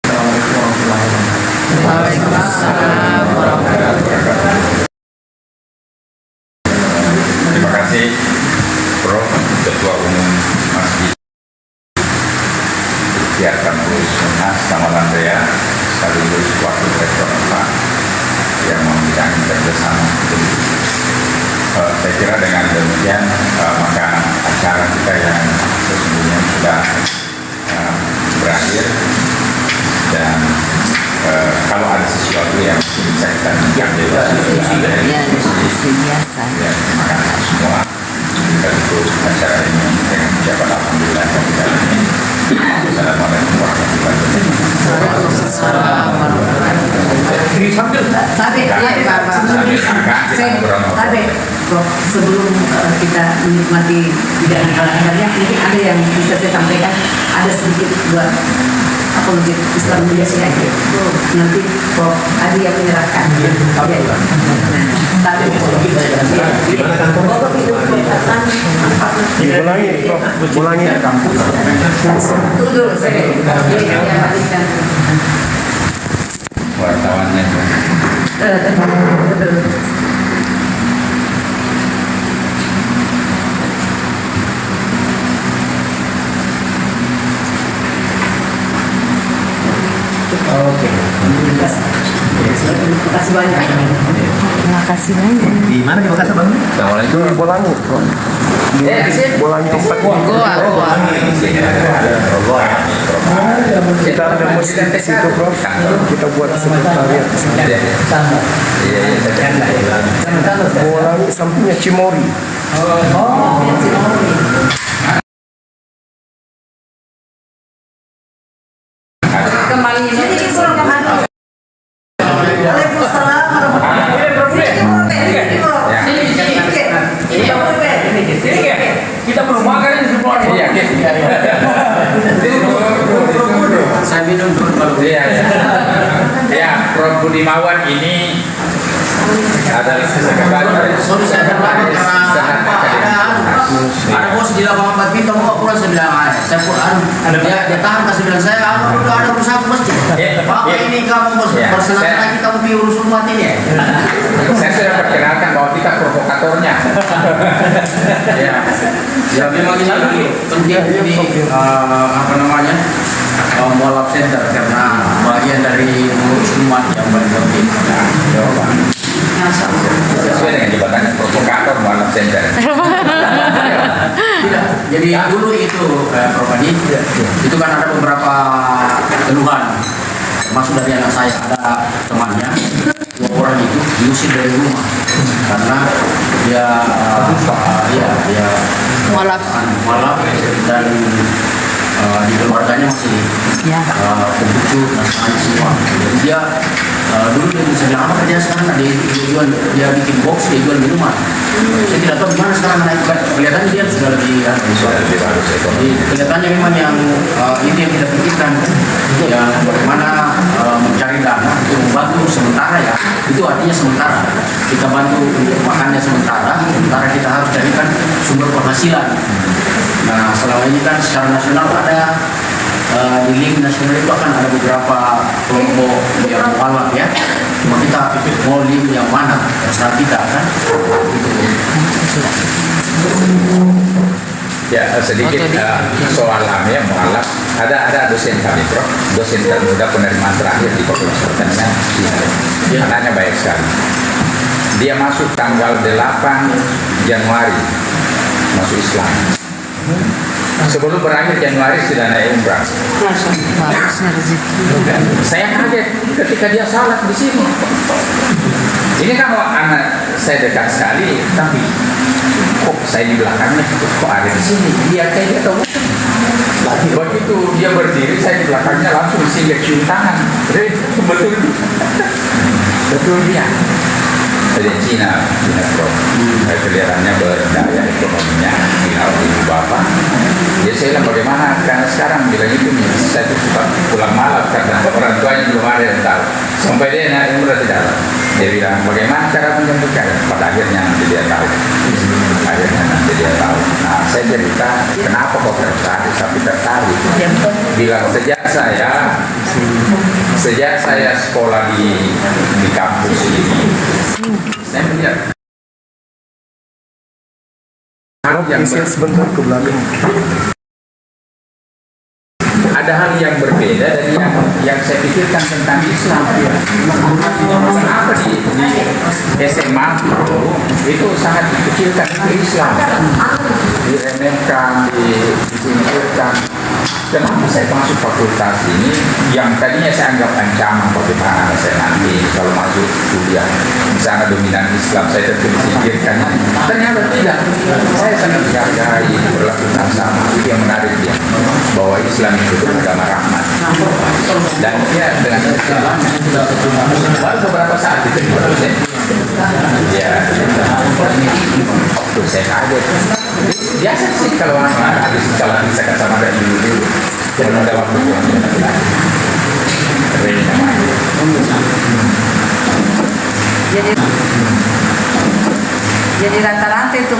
Assalamualaikum warahmatullahi wabarakatuh.
Waalaikumsalam warahmatullahi wabarakatuh.
Terima kasih Prof. Ketua Umum Masjid Ikhtiar Kampus Unhas Kamal Andrea sekaligus Wakil Rektor yang memberikan kerjasama. Saya kira dengan demikian maka acara kita yang sesungguhnya sudah berakhir, dan kalau ada sesuatu yang bisa kita ambil
Ya, diskusi biasa.
ya, terima kasih semua. Kita tutup acara ini dengan ucapan alhamdulillah kepada ini. Assalamualaikum warahmatullahi wabarakatuh.
Waalaikumsalam warahmatullahi wabarakatuh.
sambil.
Tapi
Sambil makan, kita ngobrol-ngobrol.
tapi Prof, sebelum kita menikmati hidangan halal-halalnya, mungkin ada yang bisa saya sampaikan, ada sedikit buat apologi Islam Indonesia gitu. Nanti Prof Adi yang menyerahkan. Ya. Tapi
Gimana kantornya?
Ulangi, Prof. Ulangi.
tunggu dulu saya habiskan.
Wartawannya.
Oke.
Terima kasih banyak.
Terima kasih banyak.
Di mana di Makassar Bang?
Assalamualaikum.
Bolangi, Prof. Bolangi 4
Goa.
Kita ada masjid di situ, Prof. Kita buat sekretariat di sana. Bolangi sampingnya Cimori.
Kembali ini suruh kemana? Waalaikumsalam
Kita belum makan ini semua.
Saya minum dulu. Iya. Ya, Prof Budimawan ini adalah sekretaris
Ada bos di lapangan badminton mau pulang saya bilang saya pulang dia tahan kasih bilang saya udah ada urusan masjid pak ini kamu bos persenatan lagi kamu pergi urus umat ini ya
Saya sudah perkenalkan bahwa kita provokatornya.
ya memang ini penting ini apa namanya mualaf center karena bagian dari mengurus umat yang paling penting jawaban
Sesuai dengan jabatannya provokator mualaf center.
tidak jadi dulu itu Prof Adi itu kan ada beberapa keluhan termasuk dari anak saya ada temannya 2 orang itu diusir dari rumah karena dia dia
Mualaf.
dan di keluarganya masih
Ya.
pembucu nasrani semua jadi dia dulu dia bisa bilang apa kerja sekarang dia jual dia bikin box dia jual minuman saya tidak tahu gimana sekarang naik kelihatannya dia sudah lebih jadi kelihatannya memang yang ini yang kita pikirkan yang bagaimana mencari dana untuk membantu sementara ya itu artinya sementara kita bantu untuk makannya sementara kita harus carikan sumber penghasilan. Nah selama ini kan secara nasional ada di link nasional itu akan ada beberapa kelompok yang mualaf ya cuma kita mau link yang mana terserah kita kan
Ya, sedikit soal AMIA mualaf. Ada dosen kami, Prof. Dosen termuda penerimaan terakhir di Fakultas Pertanian. Anaknya baik sekali. Dia masuk tanggal 8 Januari masuk Islam. Sebelum berakhir Januari sudah naik umrah.
Bagusnya rezeki.
Saya kaget ketika dia salat di sini. Ini kan anak saya dekat sekali, tapi kok saya di belakangnya kok ada di sini? Dia kayak dia tahu. Begitu dia berdiri, saya di belakangnya langsung singgah cium tangan. Betul, betul dia. Dari Cina Prof. Kelihatannya berdaya ekonominya, tinggal ibu bapak. Ya saya bilang bagaimana, karena sekarang bilang itu saya tuh suka pulang malam karena orang tuanya belum ada yang tahu. Sampai dia naik umrah tidak tahu. Dia bilang bagaimana cara menjemputkan, pada akhirnya nanti dia tahu. Nah saya cerita kenapa kok tertarik, tapi tertarik. Bilang sejak saya sekolah di kampus ini, saya melihat yang
Sebentar ke belakang.
ada hal yang berbeda dari yang saya pikirkan tentang Islam. Kenapa di SMA itu sangat dikecilkan ke Islam, diremehkan, disingkirkan. Kenapa saya masuk fakultas ini yang tadinya saya anggap ancaman bagaimana saya nanti kalau masuk kuliah di sana dominan Islam, saya tentu disingkirkan. Ternyata tidak, saya sangat menghargai perlakuan sama. Itu yang menarik dia, bahwa Islam itu agama rahmat dan dia dengan
ya kan, saya tidak terima.
Baru beberapa saat itu dosen. Ya, waktu saya kaget. Biasa sih kalau orang habis kalau bisa sama dari dulu. Jangan ada waktu buat lagi.
Jadi rata-rata itu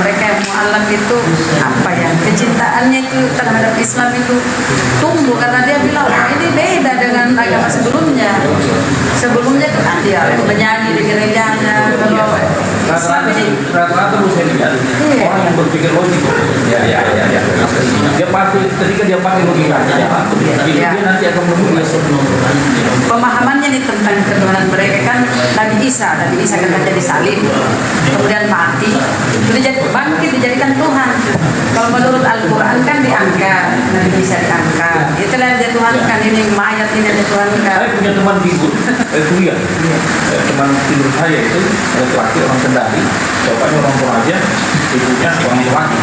mereka yang mu'alaf itu apa ya, kecintaannya itu terhadap Islam itu tumbuh karena dia bilang ini beda dengan agama sebelumnya. Sebelumnya itu kan dia menyanyi di gerejanya, kalau Islam ini
Rata-rata lu saya lihat
Iya.
orang yang berpikir logik.
Ya.
Dia pasti ketika dia pakai logikanya, itu
Iya.
dia nanti akan berubah.
pemahamannya nih tentang ketuhanan mereka kan Nabi Isa kan jadi salib, kemudian mati, kemudian bangkit dijadikan Tuhan. Kalau menurut Al-Quran kan diangkat, Nabi Isa diangkat, itulah yang dituhankan, ini mayat ini yang dituhankan.
Saya punya teman tidur, kuliah. Teman tidur saya itu laki orang Kendari, bapaknya orang Toraja, ibunya orang laki.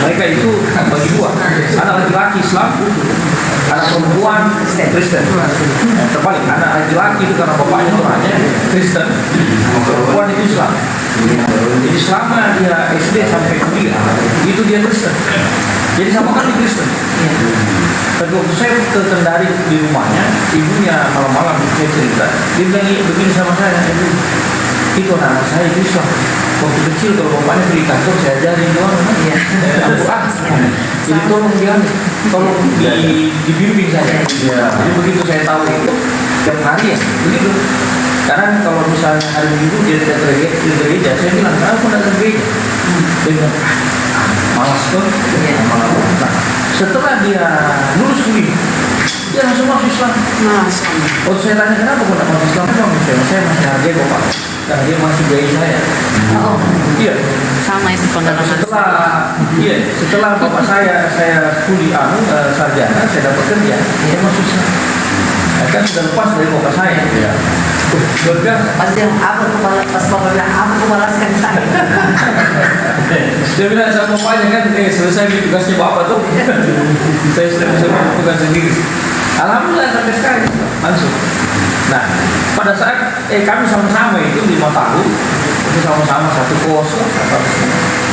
Mereka itu bagi dua, anak laki-laki Islam, anak perempuan Kristen. Terbalik, anak laki-laki itu karena bapaknya Toraja Kristen, perempuan itu Islam. Jadi selama dia SD sampai kuliah itu dia Kristen. Jadi sama kan di Kristen. Tapi waktu saya ke Kendari di rumahnya, ibunya malam-malam saya cerita, dia bilang begini sama saya, ibu, itu anak saya itu Islam. Waktu kecil kalau bapaknya pergi kantor saya ajarin doang. Jadi tolong dibimbing saya. Jadi begitu saya tahu itu tiap hari ya begitu. Karena kalau misalnya hari Minggu dia tidak ke gereja, saya bilang kenapa tidak ke gereja? Dia bilang malas tuh. Nah, setelah dia lulus kuliah, dia langsung masuk Islam. Waktu saya tanya kenapa kok tidak masuk Islam, saya masih hargai bapak. Karena dia masih gaya saya. Iya.
Sama itu pengalaman.
Setelah bapak saya kuliah sarjana, saya dapat kerja, dia masuk Islam. Kan sudah lepas dari bapak saya. Iya. Bergas.
Pas dia pas bapak bilang aku balaskan saya.
Dia bilang sama bapaknya kan, selesai tugasnya bapak tuh. Saya sudah bisa melakukan tugas sendiri. Alhamdulillah sampai sekarang langsung. Nah, pada saat kami sama-sama itu 5 tahun, itu sama-sama satu kos.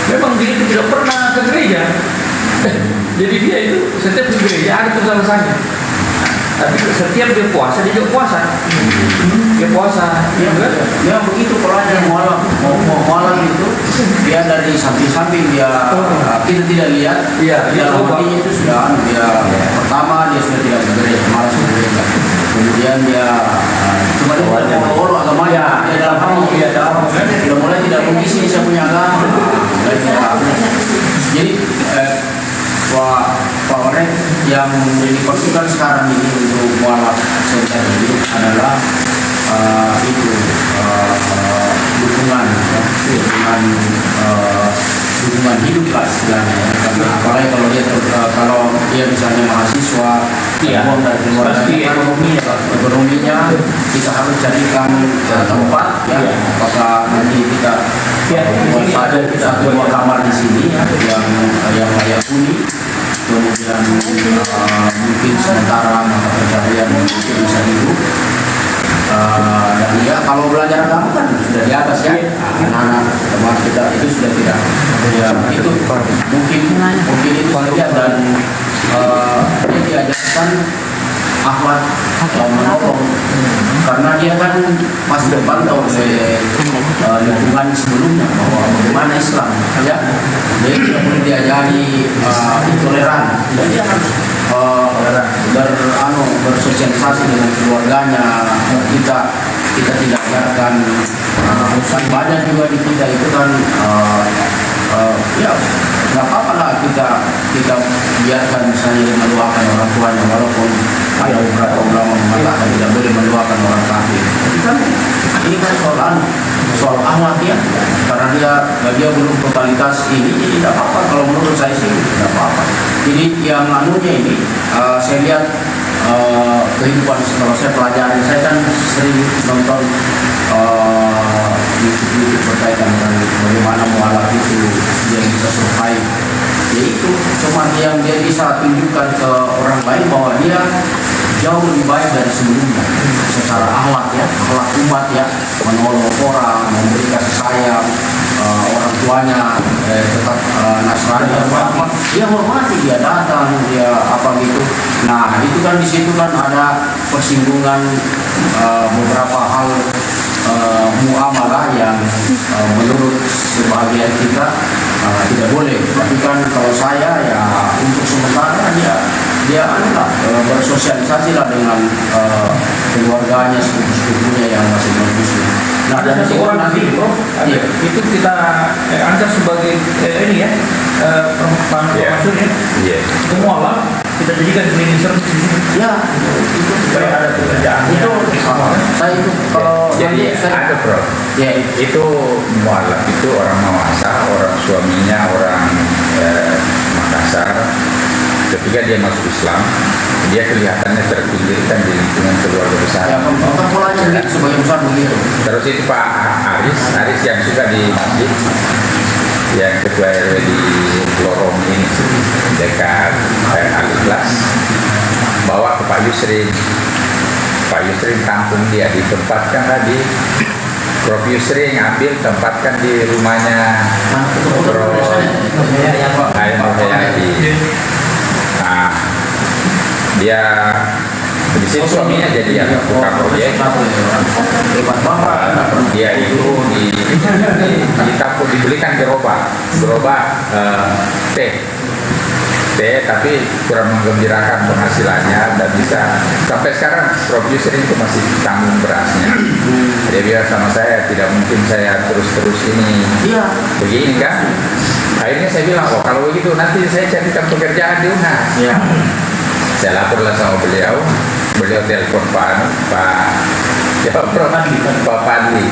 Memang dia itu tidak pernah ke gereja. Jadi dia itu setiap ke gereja ada tuh alasannya. Tapi setiap dia puasa, dia juga puasa. Dia puasa,
Ya, ya begitu polanya malam itu dia dari samping-samping dia kita tidak lihat.
Iya, dia
dalam
coba.
hatinya itu sudah pertama dia sudah tidak ke gereja, malas ke gereja. Kemudian dia cuma dia tidak mau agamanya, dia dalam hati sudah mulai tidak mengisi saya punya agama. Jadi Pak Orek yang diperlukan sekarang ini untuk mualaf sosial ini adalah dukungan hidup lah istilahnya. Karena apalagi kalau dia misalnya mahasiswa, uang dari keluarga, ekonominya kita harus carikan tempat ya. Apakah nanti kita ada satu dua kamar di sini yang layak huni. Kemudian mungkin sementara mata pencarian untuk bisa hidup. Dan ya kalau belajar agama kan sudah di atas ya, anak-anak teman kita itu sudah tidak ya itu mungkin itu saja. Dan dia diajarkan akhlak menolong karena dia kan masih terpantau oleh lingkungan sebelumnya bahwa bagaimana Islam ya, dia tidak boleh diajari intoleran, dia harus bersosialisasi dengan keluarganya. Kita tidak ajarkan urusan badan juga di kita itu kan ya nggak apa-apa lah kita biarkan misalnya mendoakan orang tuanya walaupun ada beberapa ulama mengatakan tidak boleh mendoakan orang kafir. Ini kan soal akhlak ya, karena dia belum totalitas ini, jadi tidak apa-apa. Kalau menurut saya sih tidak apa-apa. Jadi yang anunya ini saya lihat kehidupan kalau saya pelajari, saya kan sering nonton YouTube berkaitan dengan bagaimana mualaf itu dia bisa survive. Yaitu cuma yang dia bisa tunjukkan ke orang lain bahwa dia jauh lebih baik dari sebelumnya secara akhlak ya, akhlak umat ya, menolong orang, memberi kasih sayang, orang tuanya tetap Nasrani apa, dia hormati, dia datang, dia apa gitu. Nah itu kan di situ kan ada persinggungan beberapa hal muamalah yang menurut sebagian kita tidak boleh. Tapi kan kalau saya ya untuk sementara dia adalah bersosialisasi lah dengan keluarganya, sepupu-sepupunya yang masih non-muslim. Nah dari situ nanti
Iya, itu kita anggap sebagai ini ya, maksudnya semua lah kita jadikan cleaning service di sini.
ya itu
Supaya ada pekerjaan.
itu saya itu kalau
Jadi ada bro,
ya
itu mualaf itu orang Mawasa, orang suaminya orang Makassar. Ketika dia masuk Islam, dia kelihatannya terpinggirkan di lingkungan keluarga besar.
ya kan polanya begitu sebagian besar begitu.
Terus itu Pak Aris yang suka di masjid, yang ketua RW di lorong ini dekat Al-Ikhlas, bawa ke Pak Yusrin. Pak Yusrin tampung dia, ditempatkan tadi. Prof Yusrin ambil tempatkan di rumahnya Prof Hayati. Nah, dia di situ suaminya jadi yang buka proyek. Dia itu ditampung, dibelikan gerobak teh, tapi kurang menggembirakan penghasilannya dan bisa sampai sekarang produser itu masih tanggung berasnya. Dia bilang sama saya, tidak mungkin saya terus ini begini kan. Akhirnya saya bilang, oh kalau begitu nanti saya carikan pekerjaan di UNAS. Saya laporlah sama beliau telepon Pak Padli.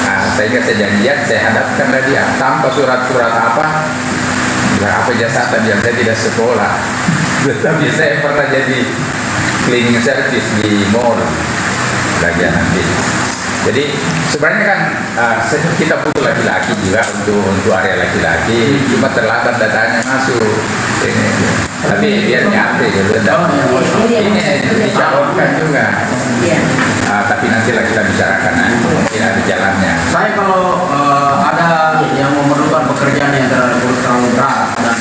Nah, saya janjian, saya hadapkan dia tanpa surat-surat apa. Apa jasa tadi yang saya tidak sekolah, tetapi saya pernah jadi cleaning service di mall bagian nanti. Jadi sebenarnya kan kita butuh laki-laki juga untuk area laki-laki, cuma terlambat datanya masuk. Tapi biar nyampe gitu. Ini dicalonkan juga. Tapi nantilah kita bicarakan, mungkin ada jalannya.
Saya kalau ada yang memerlukan pekerjaan yang terlalu berat dan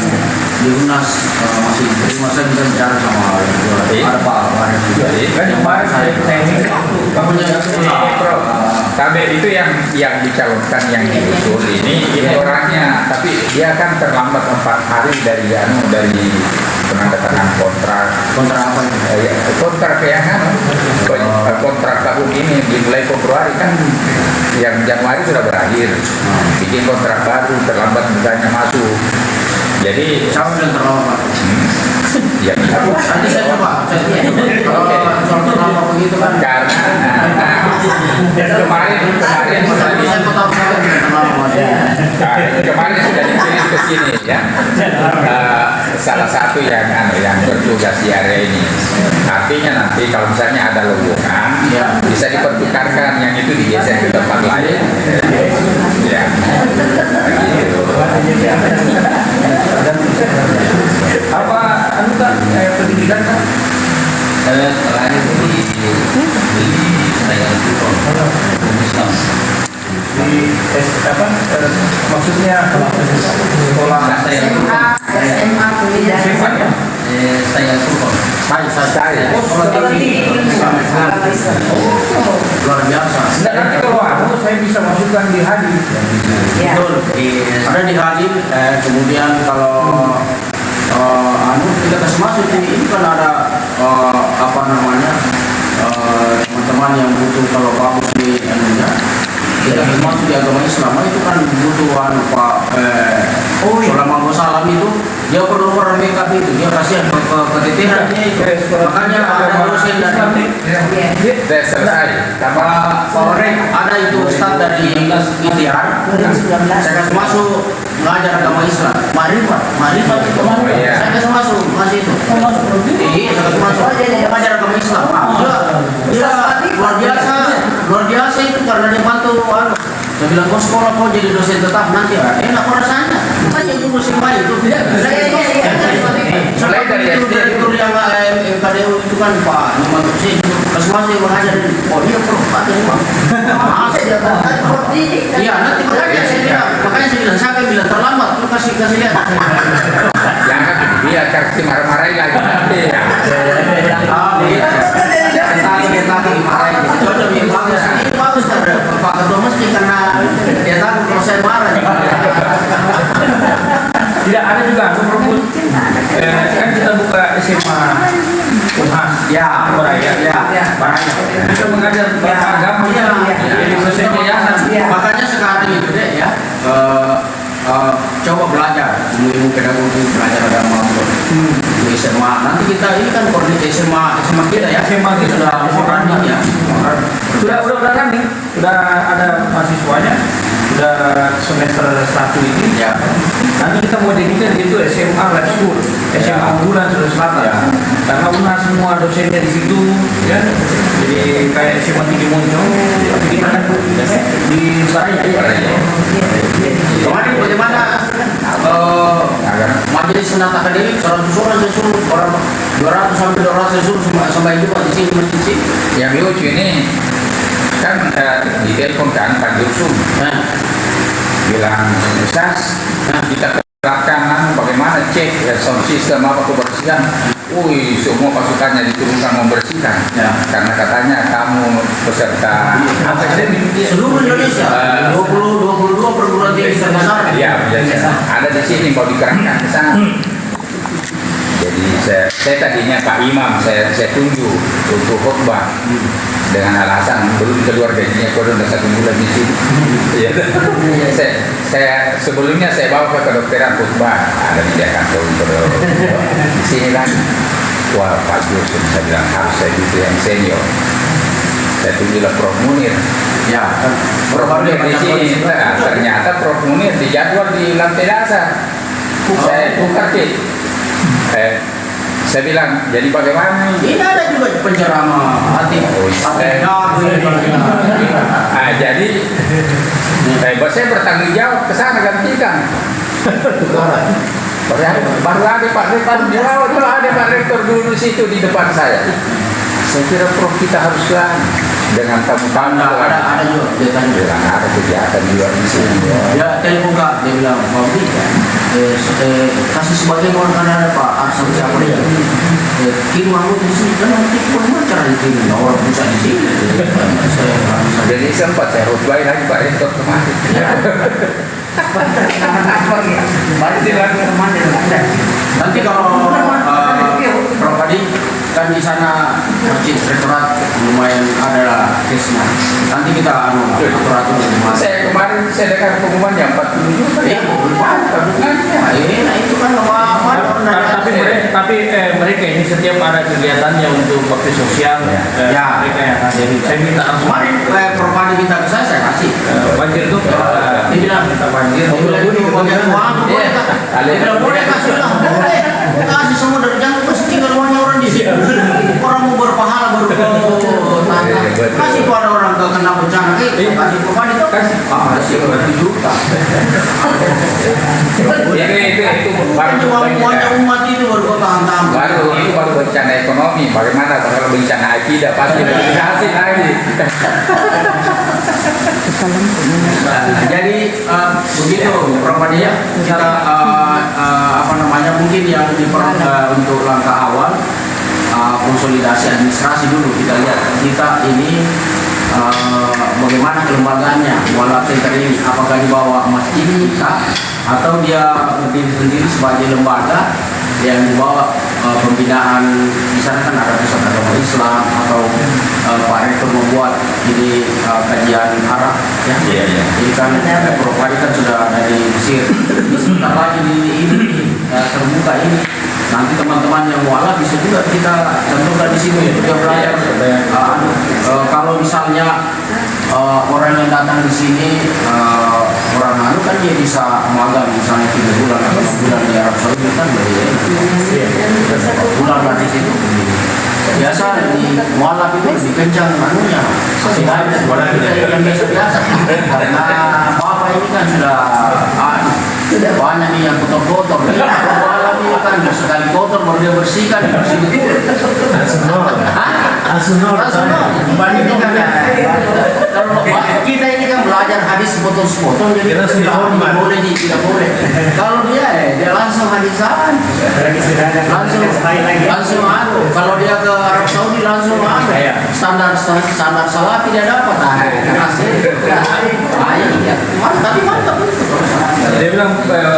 di UNAS masih terima, saya bisa bicara sama ada Pak Waris juga.
Kan kemarin saya ini
KB itu yang dicalonkan yang diusul ini orangnya, tapi dia kan terlambat 4 hari dari penandatangan kontrak
apa itu?
Kontrak kontrak tahun ini dimulai Februari kan, yang Januari sudah berakhir, bikin kontrak baru terlambat misalnya masuk. Jadi
Siapa yang terlambat?
ya
Nanti saya coba. Kalau terlambat begitu kan.
karena kemarin
Saya mau tahu siapa yang terlambat.
kemarin sudah dikirim ke sini ya. Salah satu yang bertugas di area ini. Artinya nanti kalau misalnya ada lowongan, bisa dipertukarkan, yang itu digeser ke tempat lain. Ya. Begitu.
apa pendidikan kan?
Terakhir di saya Islam.
Maksudnya sekolah
SMA kuliah.
Saya Sultan.
Saya. Luar biasa.
nanti kalau aku saya bisa masukkan di hadis.
Betul. Ada di hadim, kemudian kalau kita kasih masuk ini kan ada apa namanya teman-teman yang butuh, kalau bagus di anunya kita termasuk di agama Islam itu kan butuh Pak Sulaiman Salam itu dia perlu orang makeup itu, dia kasihan ketitirannya itu, makanya ada dosen dari
Selesai.
Pak Orek, ada itu Ustaz dari Ikhtiar, saya kasih masuk mengajar agama Islam, Marifat itu saya kasih masuk, masih itu iya, saya kasih masuk mengajar agama Islam. Dia luar biasa itu, karena dia bantu saya bilang, kau sekolah kau jadi dosen tetap nanti enak rasanya, makanya itu musim baik itu
Mulai dari
itu
SD.
direktur yang MKDU itu kan Pak Nyoman masih mengajar oh dia pakai uang masa dia iya nanti makanya saya bilang terlambat lu kasih lihat
Jangan dia kasih marah-marahin lagi nanti.
lagi marahin cocok yang bagus ini bagus karena Pak Ketua mesti karena dia tahu kalau saya marah
Tidak ada juga Prof. Kan kita buka SMA Unhas
ya
Baraya kita mengajar agama di dosen yayasan.
makanya sekarang itu deh ya coba belajar ilmu pedagogi belajar agama di SMA nanti kita ini kan koordinasi SMA kita ya
SMA kita
sudah running ya
Sudah running, sudah ada mahasiswanya, sudah semester 1 ini.
ya
Nanti kita mau jadikan itu SMA Lab School, SMA unggulan Sulawesi Selatan. Karena Unhas semua dosennya di situ, ya. Jadi kayak SMA Tinggi Moncong, kita kan di Baraya.
kemarin bagaimana majelis senat akademik 100 orang saya suruh orang 200 sampai 200 saya suruh sampai juga di sini masjid
Yang lucu ini kan di telepon kan Pak Yusuf bilang Sas kita terapkan bagaimana cek sound system apa kebersihan. Semua pasukannya diturunkan membersihkan karena katanya kamu peserta
seluruh Indonesia 22 perguruan tinggi terbesar
ya ada di sini mau dikerahkan ke sana. Jadi saya tadinya Pak Imam saya tunjuk untuk khotbah dengan alasan belum keluar gajinya kurang dari 1 bulan di sini. saya sebelumnya saya bawa ke kedokteran khotbah ada di Jakarta untuk di sini lagi. Wah Pak Yusuf saya bilang harus saya gitu yang senior. Saya tunjuklah Prof Munir.
ya kan
Prof Munir di sini. Ternyata Prof Munir dijadwal di lantai dasar. Saya tukar saya bilang jadi bagaimana
ini ada juga penceramah hati
jadi saya bertanggung jawab ke sana gantikan. Baru ada Pak Rektor jawab, ada Pak Rektor dulu situ di depan saya. Saya kira Prof kita haruslah dengan tamu-tamu
ada juga dia tanya
ada kegiatan juga di sini.
dia telepon kak dia bilang Pak Budi kasih sebagai orang kan ada Pak Arsal siapa dia kirim aku di sini kan nanti pun cara di sini orang bisa di sini
Jadi sempat saya khutbah lagi Pak Rektor kemarin.
nanti kalau Prof Adi kan di sana masjid rektorat lumayan ada kesnya nanti kita atur
Saya kemarin saya dengar pengumumannya 40 juta.
nah itu kan
Tapi mereka ini setiap ada kegiatannya untuk bakti sosial. Mereka yang jadi saya minta langsung.
kemarin Prof Adi minta ke saya kasih
Banjir tuh
dia bilang
minta banjir.
dia bilang dia bilang boleh kasih lah boleh kasih semua dari jangan kasih tinggal uangnya orang di sini orang mau berpahala baru kasih pada orang kena bencana kasih Prof Adi kasih 20 juta
Itu baru
uangnya umat itu baru kau tahan-tahan
baru bencana ekonomi. Bagaimana kalau bencana akidah pasti dikasih lagi.
Jadi begitu Prof Adi ya kita mungkin yang untuk langkah awal konsolidasi administrasi dulu kita lihat kita ini bagaimana kelembagaannya Mualaf Center ini apakah di bawah masjid kita atau dia berdiri sendiri sebagai lembaga yang di bawah pembinaan misalkan ada pusat agama Islam atau Pak Rektor membuat ini kajian Arab ya. Jadi kan Prof Adi kan sudah dari Mesir ini sebentar lagi ini terbuka ini nanti teman-teman yang mualaf bisa juga kita contohkan di sini juga belajar kalau misalnya orang yang datang di sini orang anu kan dia bisa magang misalnya 3 bulan atau 6 bulan di Arab Saudi kan bulan lah di situ biasa di mualaf itu lebih kencang anunya masih banyak yang biasa karena apa ini kan sudah banyak nih yang kotor-kotor mualaf ini kan sekali kotor baru dia bersihkan bersih betul
Langsung nol.
Kalau kita ini kan belajar hadis sepotong-sepotong, jadi
Kita sudah format.
boleh tidak boleh. Kalau dia langsung hadisan, langsung anu. Kalau dia ke Arab Saudi langsung anu. Standar salah tidak dapat. Tapi mantap itu.
Dia bilang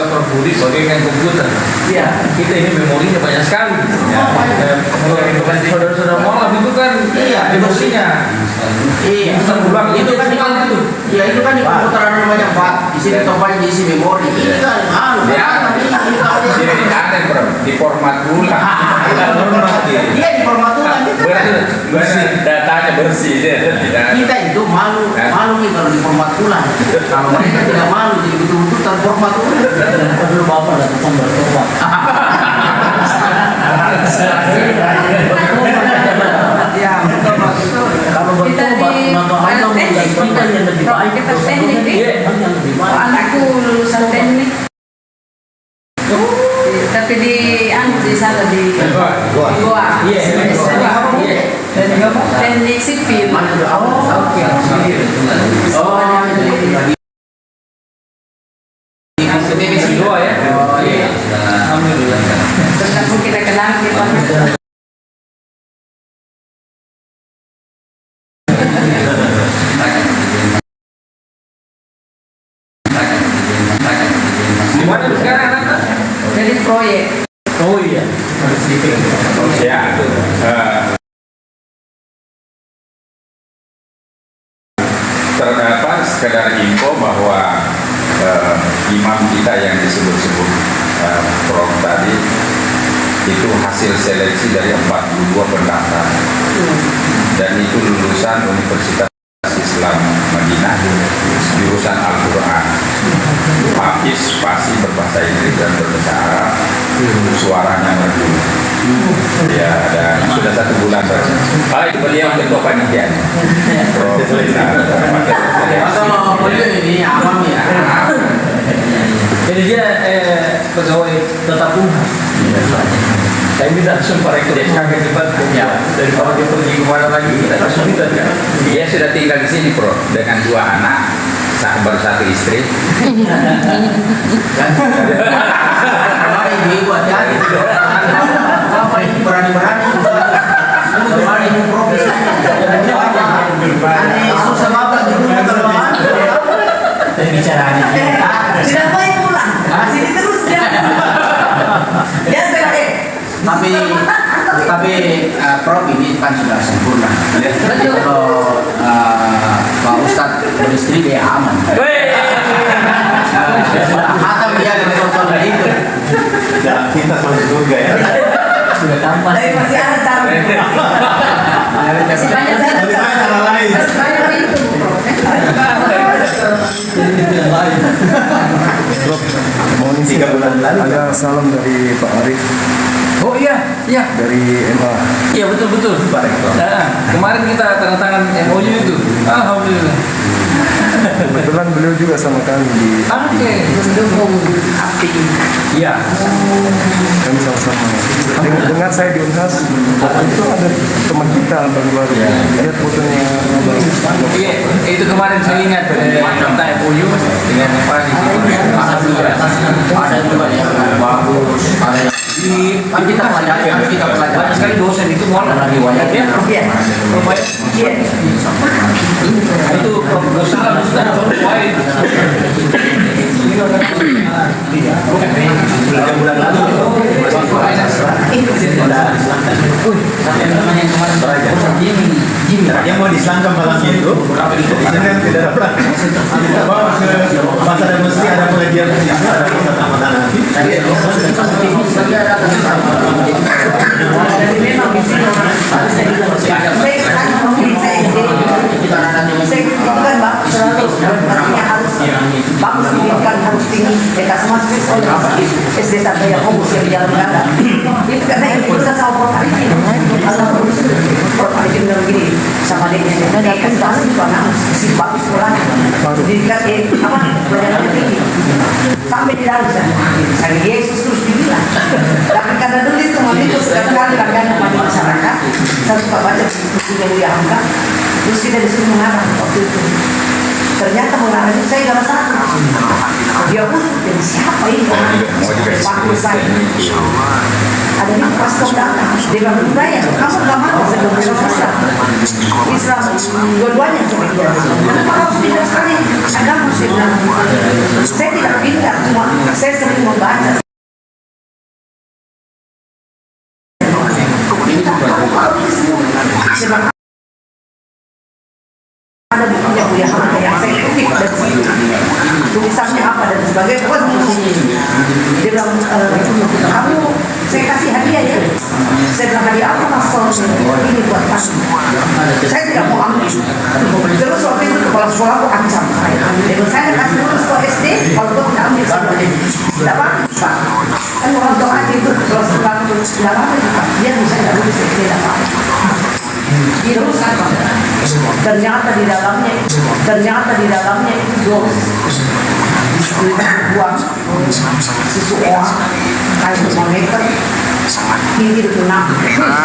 Prof Budi bagaikan komputer.
Iya.
Kita ini memorinya banyak sekali. Saudara-saudara malam itu kan emosinya.
Iya.
Terulang
Itu kan di
itu.
Ya itu kan di komputer ada namanya FAT. Di sini tombaknya diisi memori. Ini kan anu.
Jadi ada bro, di format ulang.
Iya di format ulang gitu.
Bersih, datanya bersih dia tidak.
Kita itu malu nih kalau di format ulang. Kalau mereka tidak malu, jadi betul-betul terformat ulang. Dulu bapak ada tukang bertobat.
Ya,
Kalau
kita di
kita yang lebih baik.
kita teknik nih. Anakku lulusan teknik. Tapi di sana di Goa. Teknik sipil. Terus kita kenal kita.
Di mana sekarang anak?
Jadi proyek.
Oh iya.
Ya, terdapat sekedar info bahwa imam kita yang disebut-sebut Prof tadi itu hasil seleksi dari 42 pendaftar dan itu lulusan Universitas Islam Madinah jurusan Al-Quran, Hafiz, fasih berbahasa Inggris dan berbahasa Arab, suaranya merdu. Ya, dan sudah 1 bulan saja. Itu beliau ketua panitia.
Atau beliau ini awam ya.
Jadi dia pegawai tetap Unhas. Saya minta langsung Pak Rektor kaget cepat dari kalau dia pergi kemana lagi kita kesulitan kan.
Dia sudah tinggal di sini, Bro, dengan 2 anak, baru 1 istri.
Kemarin ibu hati-hati. Apa ini berani-berani? Kemarin ibu profesi. Aneh susah banget di rumah teman. Bicaranya.
Tidak main pulang. Sini terus dia. Ya saya
tapi Prof ini kan sudah sempurna. Kalau Pak Ustadz beristri dia aman. Atau dia ada soal itu.
Dalam cinta sama surga ya.
Sudah tampan.
Tapi masih ada cara.
Masih banyak
Cara lain.
masih banyak itu.
Mau nih 3 bulan lalu ada salam dari Pak Arif
Oh iya,
dari MA.
iya betul.
Pak Rektor.
Nah, kemarin kita tanda tangan MOU itu. Alhamdulillah.
Kebetulan beliau juga sama kami di
Oke.
Mendukung api.
Iya.
kami sama-sama. Dengar saya di Unhas, itu ada teman kita baru-baru. Lihat fotonya Abang.
Iya, itu kemarin saya ingat tentang MOU dengan Pak di
Alhamdulillah. Ada juga yang bagus. Ada yang kita pelajari, kita pelajari.
banyak sekali dosen itu mau
Ada riwayatnya.
Iya. Iya.
itu dosen kan sudah baik.
3 bulan lalu. Yang mau diselangkam malam itu, di sini kan tidak dapat. Kita bawa ke pasar dan mesti ada pengajian di situ, ada pasar Ramadan nanti.
Jadi memang di sini saya kan saya itu kan bagus selalu artinya harus bagus pendidikan harus tinggi mereka semua sekolah SD sampai yang fokus yang di jalan raya itu karena itu kan sama Prof Arifin Prof Arifin bilang begini sama dia kan pasti anak masih bagus sekolahnya pendidikan apa pelajarannya tinggi sampai di dalam saya Yesus terus dibilang tapi karena dulu itu sekali langganan di masyarakat saya suka baca sudah diangkat, terus kita disuruh mengarang waktu itu. Ternyata mengarang itu saya gak masalah. Dia pun dari siapa ini? Waktu saya ada yang pas kau datang, dia bilang budaya, kamu gak mau sebelum Islam. Islam dua-duanya sebenarnya. Kenapa kamu pindah sekali agama sih? Saya tidak pindah, cuma saya sering membaca. Ada bukunya Bu yang saya kutip dari situ, tulisannya apa dan sebagainya. Dia bilang, kamu saya kasih hadiah ya. Saya bilang hadiah apa Mas Sol? Ini buat kamu. Saya tidak mau ambil. Terus waktu itu kepala sekolah aku ancam saya. Dia bilang saya kasih dulu sekolah SD, kalau kau tidak ambil saya tidak apa-apa. Kan orang tua aja itu kalau sekolah itu tidak apa-apa juga. Dia bisa tidak lulus SD tidak apa-apa. Terus ternyata di dalamnya itu dos buang seseorang kayak moneter tinggi kena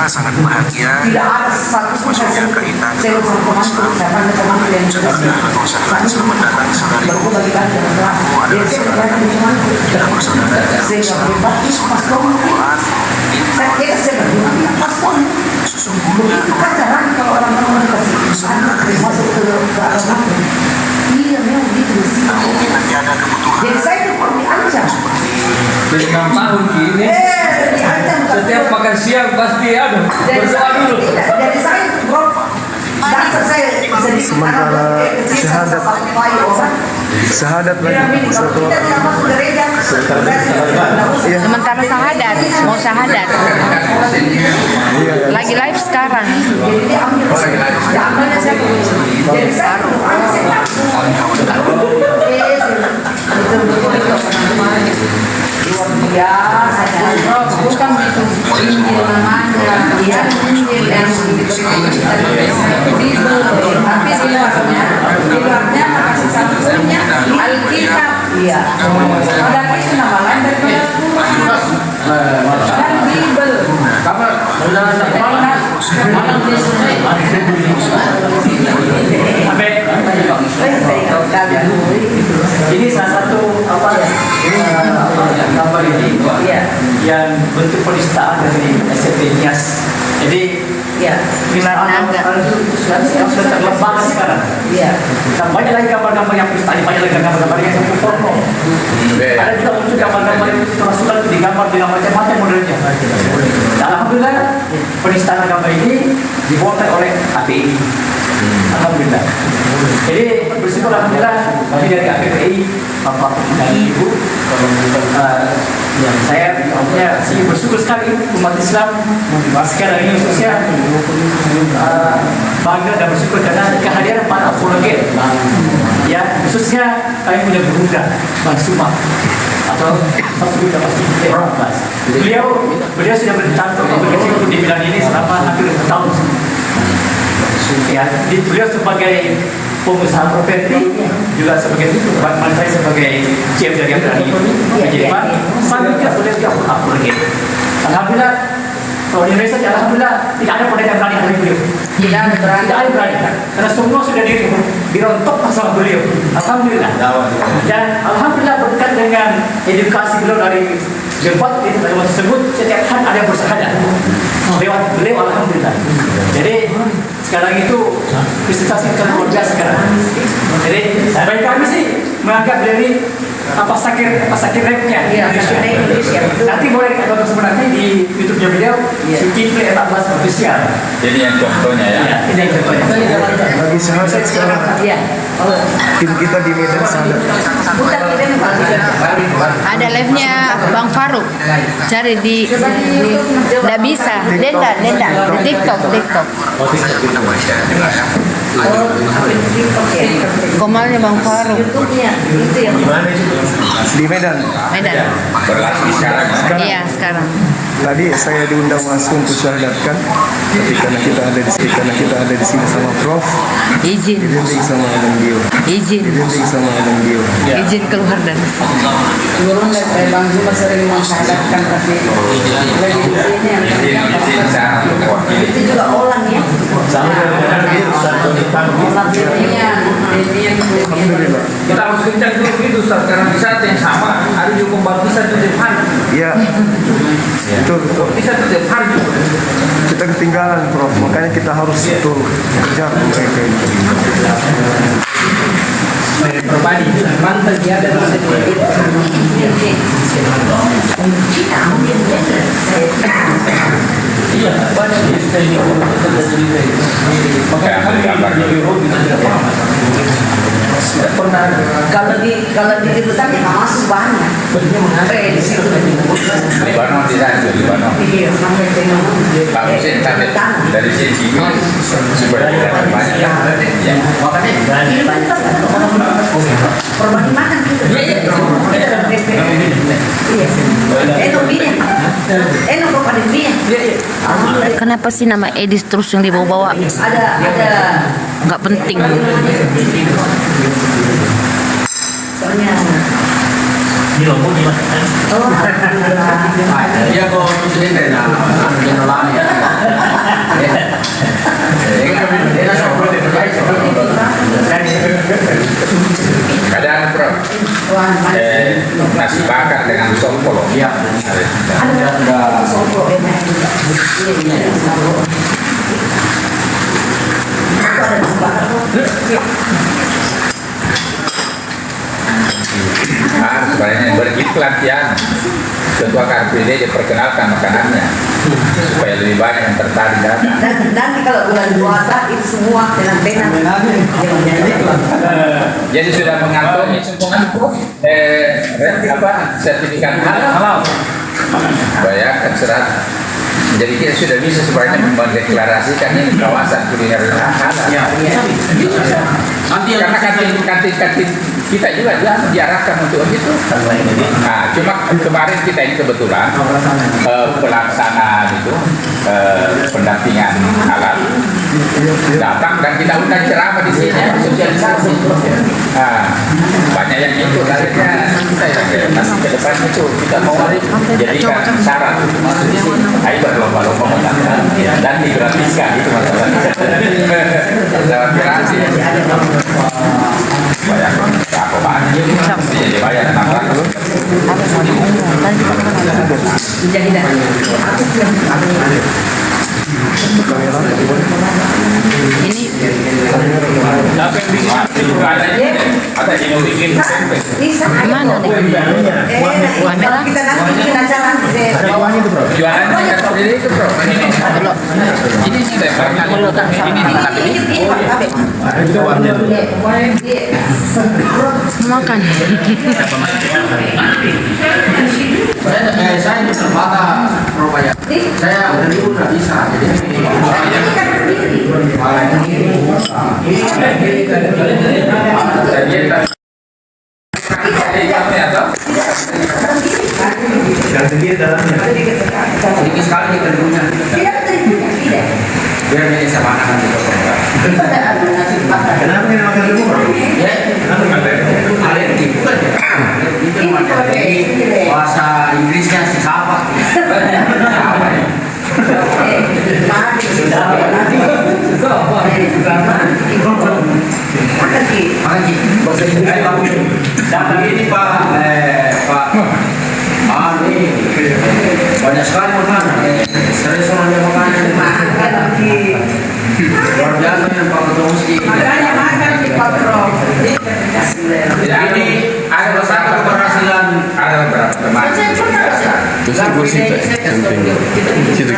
sangat bahagia
tidak ada satu pun saya teman yang
selamat datang saudari
berkomunikasi dengan kelas dia saya teman saya berbagi pas saya berbagi pas begitu kan caranya kalau orang-orang kasih anak masuk ke agama iya memang begitu sih jadi saya itu diancam
Dari 6 tahun ini,
diancam
setiap makan siang pasti berdoa dulu.
dari saya bro dasar saya sedikit
Sementara syahadat. Syahadat lagi satu.
kita tidak masuk gereja
Sementara syahadat, mau syahadat. Lagi live sekarang.
jadi dia ambilnya saya jadi saya luar biasa
Bukan itu Injil namanya, dia Injil yang tapi di luarnya kasih satunya Alkitab.
iya
Padahal itu nama lain daripada dan Bible.
Kapan sudah malam
Ini salah satu gambar ini yang bentuk penistaan dari SMP Nias. Jadi yang sudah terlebah sekarang. Dan banyak lagi gambar-gambar yang penistaan, banyak lagi gambar-gambar yang satu porno. Ada juga muncul gambar-gambar yang termasukkan digambar dengan macam-macam modelnya. Dan alhamdulillah penistaan agama ini dibuatkan oleh HPI. Alhamdulillah. Jadi bersyukur alhamdulillah kami dari HPI, Bapak dan Ibu, yang saya sih bersyukur sekali umat Islam sekarang ini khususnya bangga dan bersyukur karena kehadiran para apologet. Ya khususnya kami punya berunda Bang Suma atau satu pasti beliau sudah berkecimpung di bidang ini selama hampir 2 tahun. Ya, beliau sebagai pengusaha properti juga sebagai itu, bahkan saya sebagai chef dari Agrani. Jadi Pak, saya tidak boleh apa lagi. Alhamdulillah, kalau di Indonesia alhamdulillah tidak ada pendeta berani dari beliau. Tidak ada berani, karena semua sudah dirontok masalah beliau. Alhamdulillah. Dan alhamdulillah berkat dengan edukasi beliau dari Jempat itu tersebut setiap hari ada yang bersyahadat lewat beliau alhamdulillah. Jadi sekarang itu presentasi luar biasa sekarang. Jadi bagi kami sih menganggap beliau ini sakit rapnya Indonesia. Nanti boleh kita sebenarnya di YouTube-nya beliau Suki Play 14 official.
Jadi yang contohnya ya.
Ini yang contohnya.
Lagi syahadat sekarang. Tim kita di Medan syahadat.
Ada live-nya Bang Faruk. Cari di nggak bisa. Denda di TikTok. Komalnya Bang Faruk.
Di Medan.
Medan.
Berlatih sekarang.
Iya sekarang.
Tadi saya diundang langsung untuk syahadatkan, tapi karena kita ada di sini sama Prof.
Izin,
Dibimbing sama Abang Dio.
izin,
Dibimbing sama Abang Dio.
izin keluar dari sini.
Turun dari Bang Zuma sering mensyahadatkan tapi lagi di sini yang
izin saya untuk mewakili.
Itu juga orang ya.
Alhamdulillah.
Kita harus kencang dulu gitu, Ustaz. Karena di saat yang sama ada juga baptisan di depan.
Iya. Betul, betul.
Bisa di depan.
Kita ketinggalan, Prof. Makanya kita harus betul kejar mereka itu.
Berbadi, mantan dia ada Iya, banyak di sini pernah
Kalau di Libanon ya nggak masuk banyak. Di situ
Libanon tidak itu Libanon.
Iya, sampai dengan
Pak Husin kami dari sini supaya tidak banyak. Ya.
perbagi makan gitu. Iya. Enak bini. Enak kok pada bini.
Kenapa sih nama Edis terus yang dibawa-bawa?
Ada
Nggak penting.
soalnya
Di Lombok gimana?
oh alhamdulillah.
Dia kok presiden dari Nolani ya.
Kadang Prof, nasi bakar dengan sopol.
Iya.
Ada sopro enak juga. Iya, sopro. Itu ada di sebelah.
Sebenarnya begitu pelatihan ketua KRPD diperkenalkan makanannya supaya lebih banyak yang tertarik datang.
Dan nanti kalau bulan puasa itu semua dengan pena.
Jadi sudah mengantongi sertifikat halal. Bayarkan serat. Jadi kita sudah bisa sebenarnya mendeklarasikan ini kawasan kuliner halal.
Nanti
Karena kantin kita juga diarahkan untuk itu. Nah, cuma kemarin kita ini kebetulan pelaksanaan itu pendampingan halal datang dan kita undang ceramah di sini sosialisasi. Nah, banyak yang ikut akhirnya saya nanti ke depan itu kita mau jadikan syarat untuk masuk di sini. Ayo berlomba-lomba mendaftar dan digratiskan itu masalahnya. Gratis. Bayar berapa banyak? Jadi bayar 600.
Ini
Ada yang bikin
Bisa.
mana nih?
Kamera kita nanti bikin acara nanti saya bawanya itu bro.
jualannya kan seperti itu Bro. Ini sudah ini
Makan.
saya ini terbatas Surabaya. Saya udah libur nggak bisa. Sedikit sekali kita dulunya. Biar ini saya makan di
Kenapa ini makan dulu, Bro?
Ya, alergi bukan ya? Itu materi bahasa Inggrisnya si siapa? Bahasa Inggris. Datang ini Pak, ini banyak sekali makanan. Sering soalnya makanan. Luar biasa yang Pak Ketua Muski.
Makanya makan di Pak Bro.
Ini ada beberapa keberhasilan.
ada beberapa teman.
Distribusi situ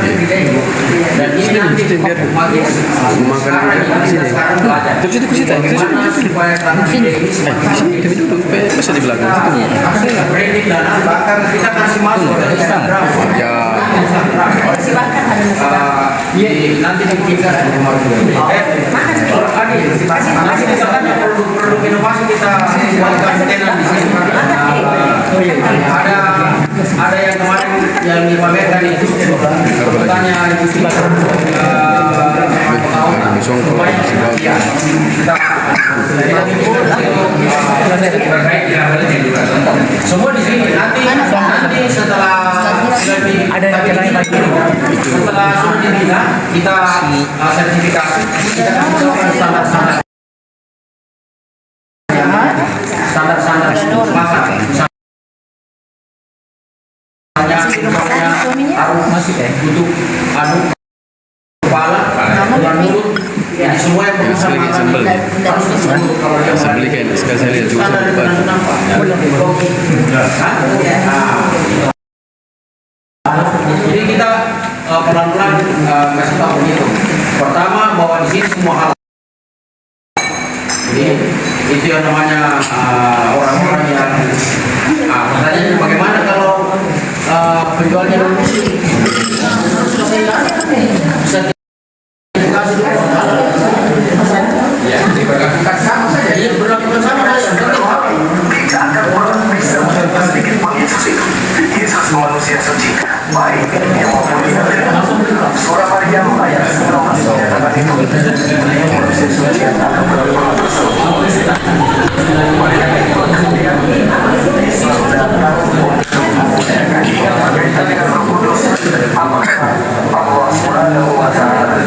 Dan ini nanti
makanan di sini. Terus itu ke situ. Sini dulu, masa di belakang situ.
branding dan bahkan kita kasih masuk dari Instagram.
Ya.
Iya, nanti dibikinkan rumah nanti kita kan produk-produk inovasi kita buatkan tenan di sini. Ada yang kemarin yang dipamerkan itu misalnya semua di sini nanti setelah ada yang lain lagi setelah sudah dibina kita sertifikasi kita standar-standar pasar masih untuk aduk kepala dan mulut jadi semua yang berusaha harus disebut kalau dia
Belikan sekali saya lihat juga
jadi kita pelan-pelan kasih tahu begitu. Pertama bahwa di sini semua hal jadi itu yang namanya orang-orang yang pertanyaannya bagaimana kalau penjualnya non muslim bisa dikasih dulu
Ya, diberlakukan sama saja.
jadi berlakukan sama saja.
Tidak akan pernah bisa menemukan sedikit pun Yesus itu. Yesus manusia suci, baik yang maupun tidak. Surah Maryam ayat 19 menyatakan itu. Manusia suci yang tak akan pernah berdosa. Mereka yang berkemudian Yesus datang yang berkaitan dengan Roh Kudus. Apakah Allah Subhanahu wa Ta'ala